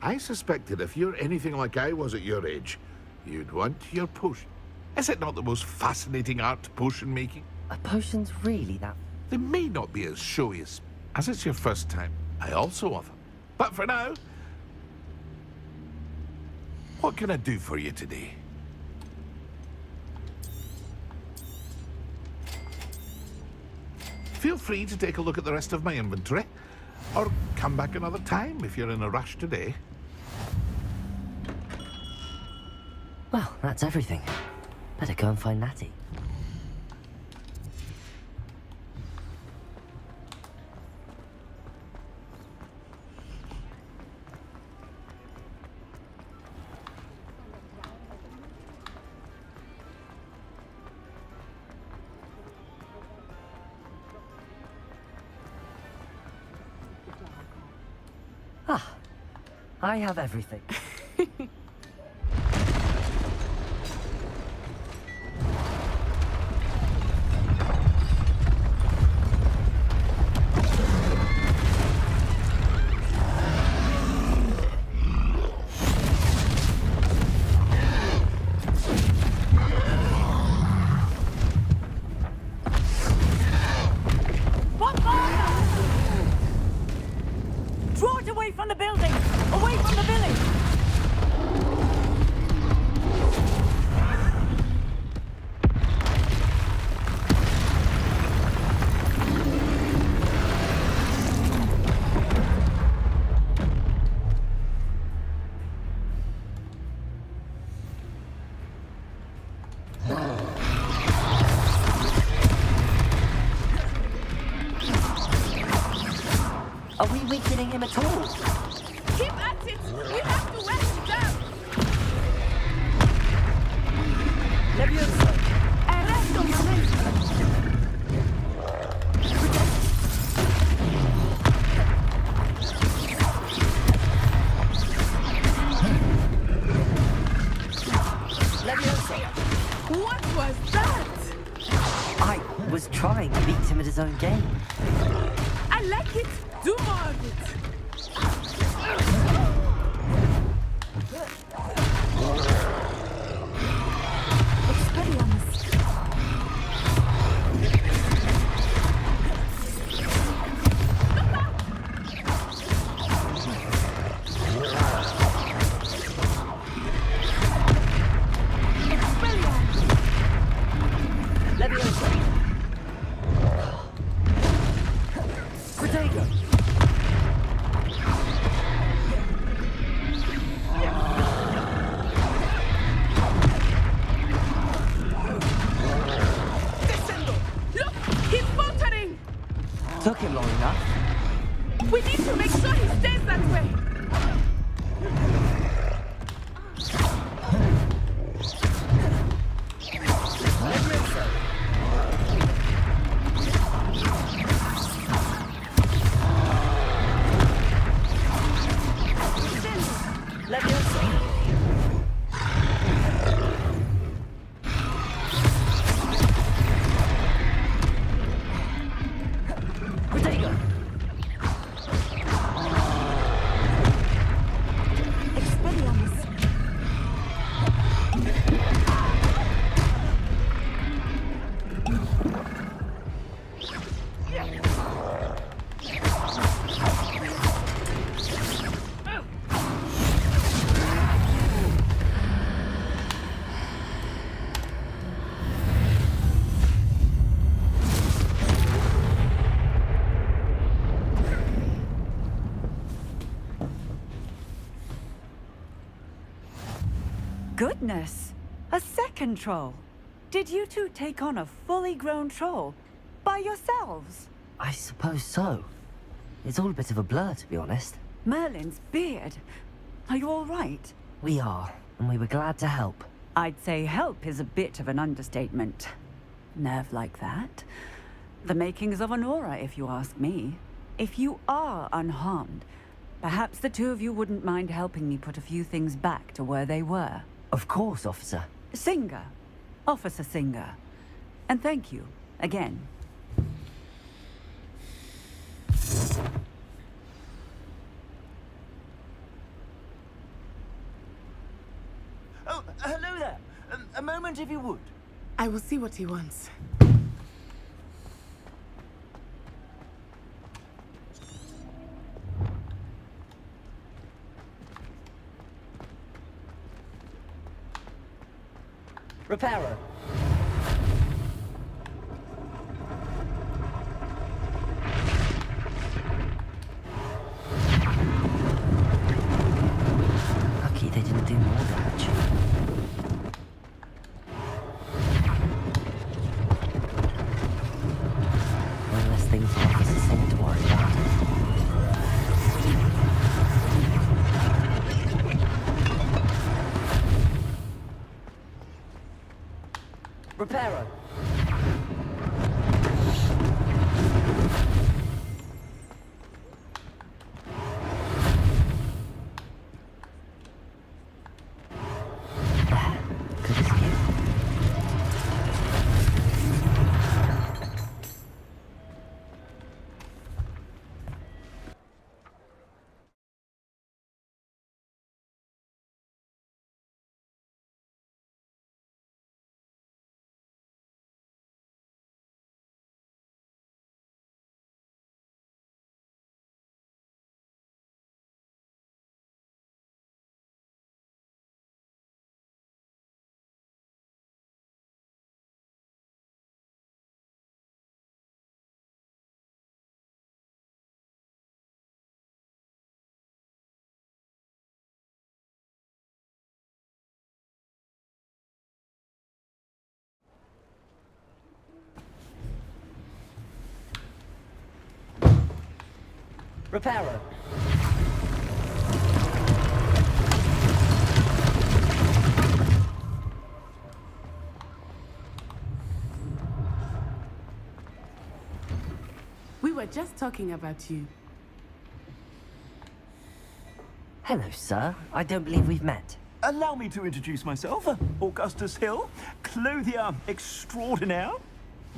I suspected if you're anything like I was at your age, you'd want your potion. Is it not the most fascinating art, potion making? A potion's really that... They may not be as showy as it's your first time. I also offer. But for now, what can I do for you today? Feel free to take a look at the rest of my inventory, or come back another time if you're in a rush today. Well, that's everything. Better go and find Natty. Ah, I have everything. What fire? Draw it away from the building! Away from the village! Are we weakening him at all? Keep at it! We have to wear him down! Leviosa! Arresto momento! Leviosa! What was that? I was trying to beat him at his own game. I like it! Do more of it! Took him long enough. We need to make sure he stays that way! Goodness! A second troll! Did you two take on a fully grown troll? By yourselves? I suppose so. It's all a bit of a blur, to be honest. Merlin's beard. Are you all right? We are, and we were glad to help. I'd say help is a bit of an understatement. nerve like that. The makings of an aura, if you ask me. If you are unharmed, perhaps the two of you wouldn't mind helping me put a few things back to where they were. Of course, officer. Singer. Officer Singer. And thank you, again. Oh, hello there. A moment if you would. I will see what he wants. Repairer. Lucky they didn't do more damage. One less thing for Officer Singer to worry about. Repairer. Good as new. Repairer. We were just talking about you. Hello, sir. I don't believe we've met. Allow me to introduce myself, Augustus Hill, clothier extraordinaire.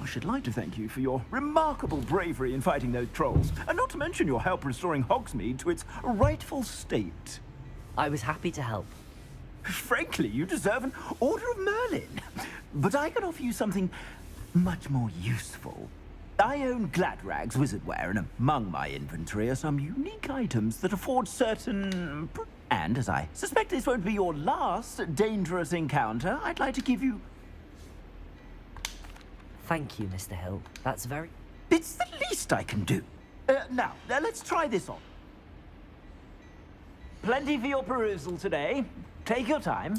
I should like to thank you for your remarkable bravery in fighting those trolls, and not to mention your help restoring Hogsmeade to its rightful state. I was happy to help. Frankly, you deserve an Order of Merlin. But I can offer you something much more useful. I own Gladrag's wizardware, and among my inventory are some unique items that afford certain... And as I suspect this won't be your last dangerous encounter, I'd like to give you... Thank you, Mr. Hill. That's very... It's the least I can do. Now, let's try this on. Plenty for your perusal today. Take your time.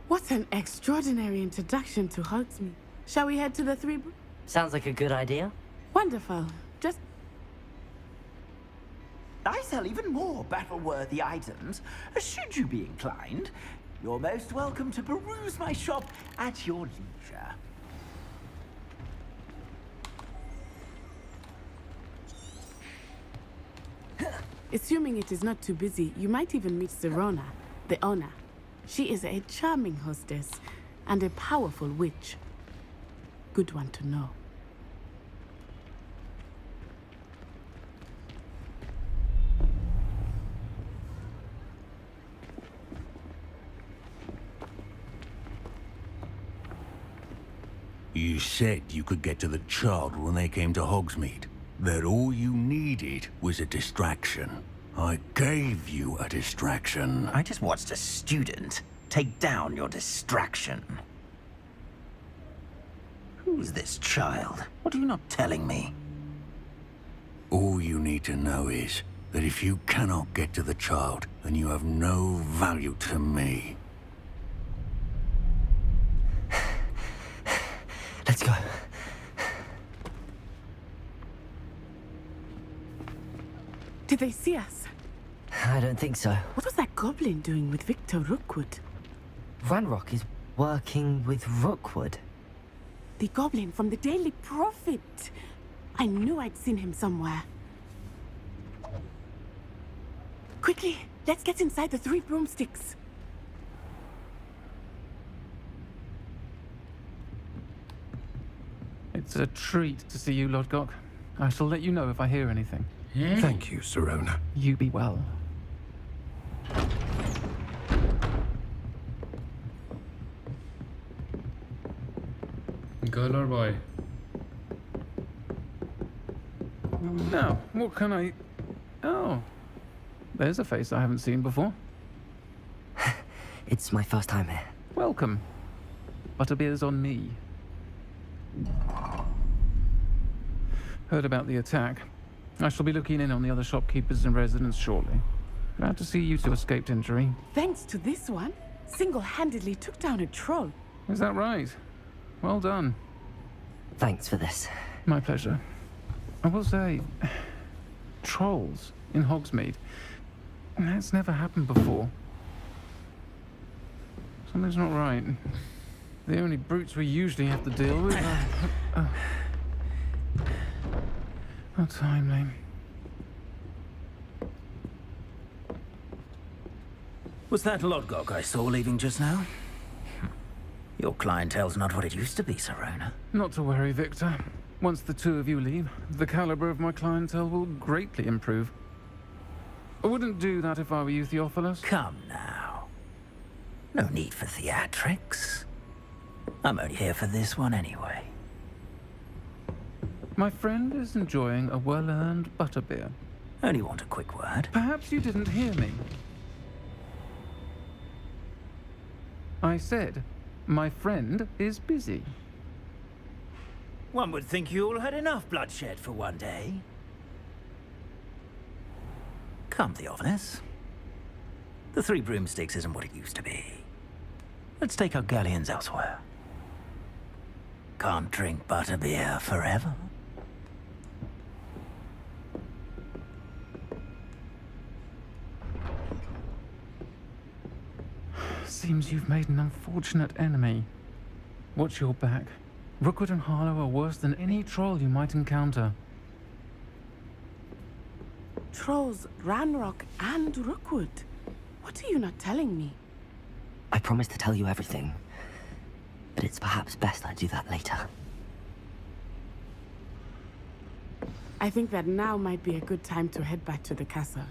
What an extraordinary introduction to Hogsmeade. Shall we head to the Three... Sounds like a good idea. Wonderful. Just... I sell even more battle-worthy items. Should you be inclined, you're most welcome to peruse my shop at your leisure. Assuming it is not too busy, you might even meet Zerona, the owner. She is a charming hostess and a powerful witch. Good one to know. You said you could get to the child when they came to Hogsmeade. That all you needed was a distraction. I gave you a distraction. I just watched a student take down your distraction. Who's this child? What are you not telling me? All you need to know is that if you cannot get to the child, then you have no value to me. Let's go. Did they see us? I don't think so. What was that goblin doing with Victor Rookwood? Ranrock is working with Rookwood. The goblin from the Daily Prophet. I knew I'd seen him somewhere. Quickly, let's get inside the 3 broomsticks. It's a treat to see you, Lodgok. I shall let you know if I hear anything. Thank you, Sirona. You be well. Girl or boy? Now, what can I... Oh, there's a face I haven't seen before. It's my first time here. Welcome. Butterbeer's on me. Heard about the attack. I shall be looking in on the other shopkeepers and residents shortly. Glad to see you two escaped injury. Thanks to this one, single-handedly took down a troll. Is that right? Well done. Thanks for this. My pleasure. I will say, trolls in Hogsmeade. That's never happened before. Something's not right. The only brutes we usually have to deal with are... How timely. Was that Lodgok I saw leaving just now? Your clientele's not what it used to be, Sirona. Not to worry, Victor. Once the two of you leave, the caliber of my clientele will greatly improve. I wouldn't do that if I were you, Theophilus. Come now. No need for theatrics. I'm only here for this one anyway. My friend is enjoying a well-earned butterbeer. Only want a quick word. Perhaps you didn't hear me. I said, my friend is busy. One would think you all had enough bloodshed for one day. Come, Theophilus. The 3 broomsticks isn't what it used to be. Let's take our galleons elsewhere. Can't drink butterbeer forever. Seems you've made an unfortunate enemy. Watch your back. Rookwood and Harlow are worse than any troll you might encounter. Trolls, Ranrock, and Rookwood. What are you not telling me? I promised to tell you everything, but it's perhaps best I do that later. I think that now might be a good time to head back to the castle.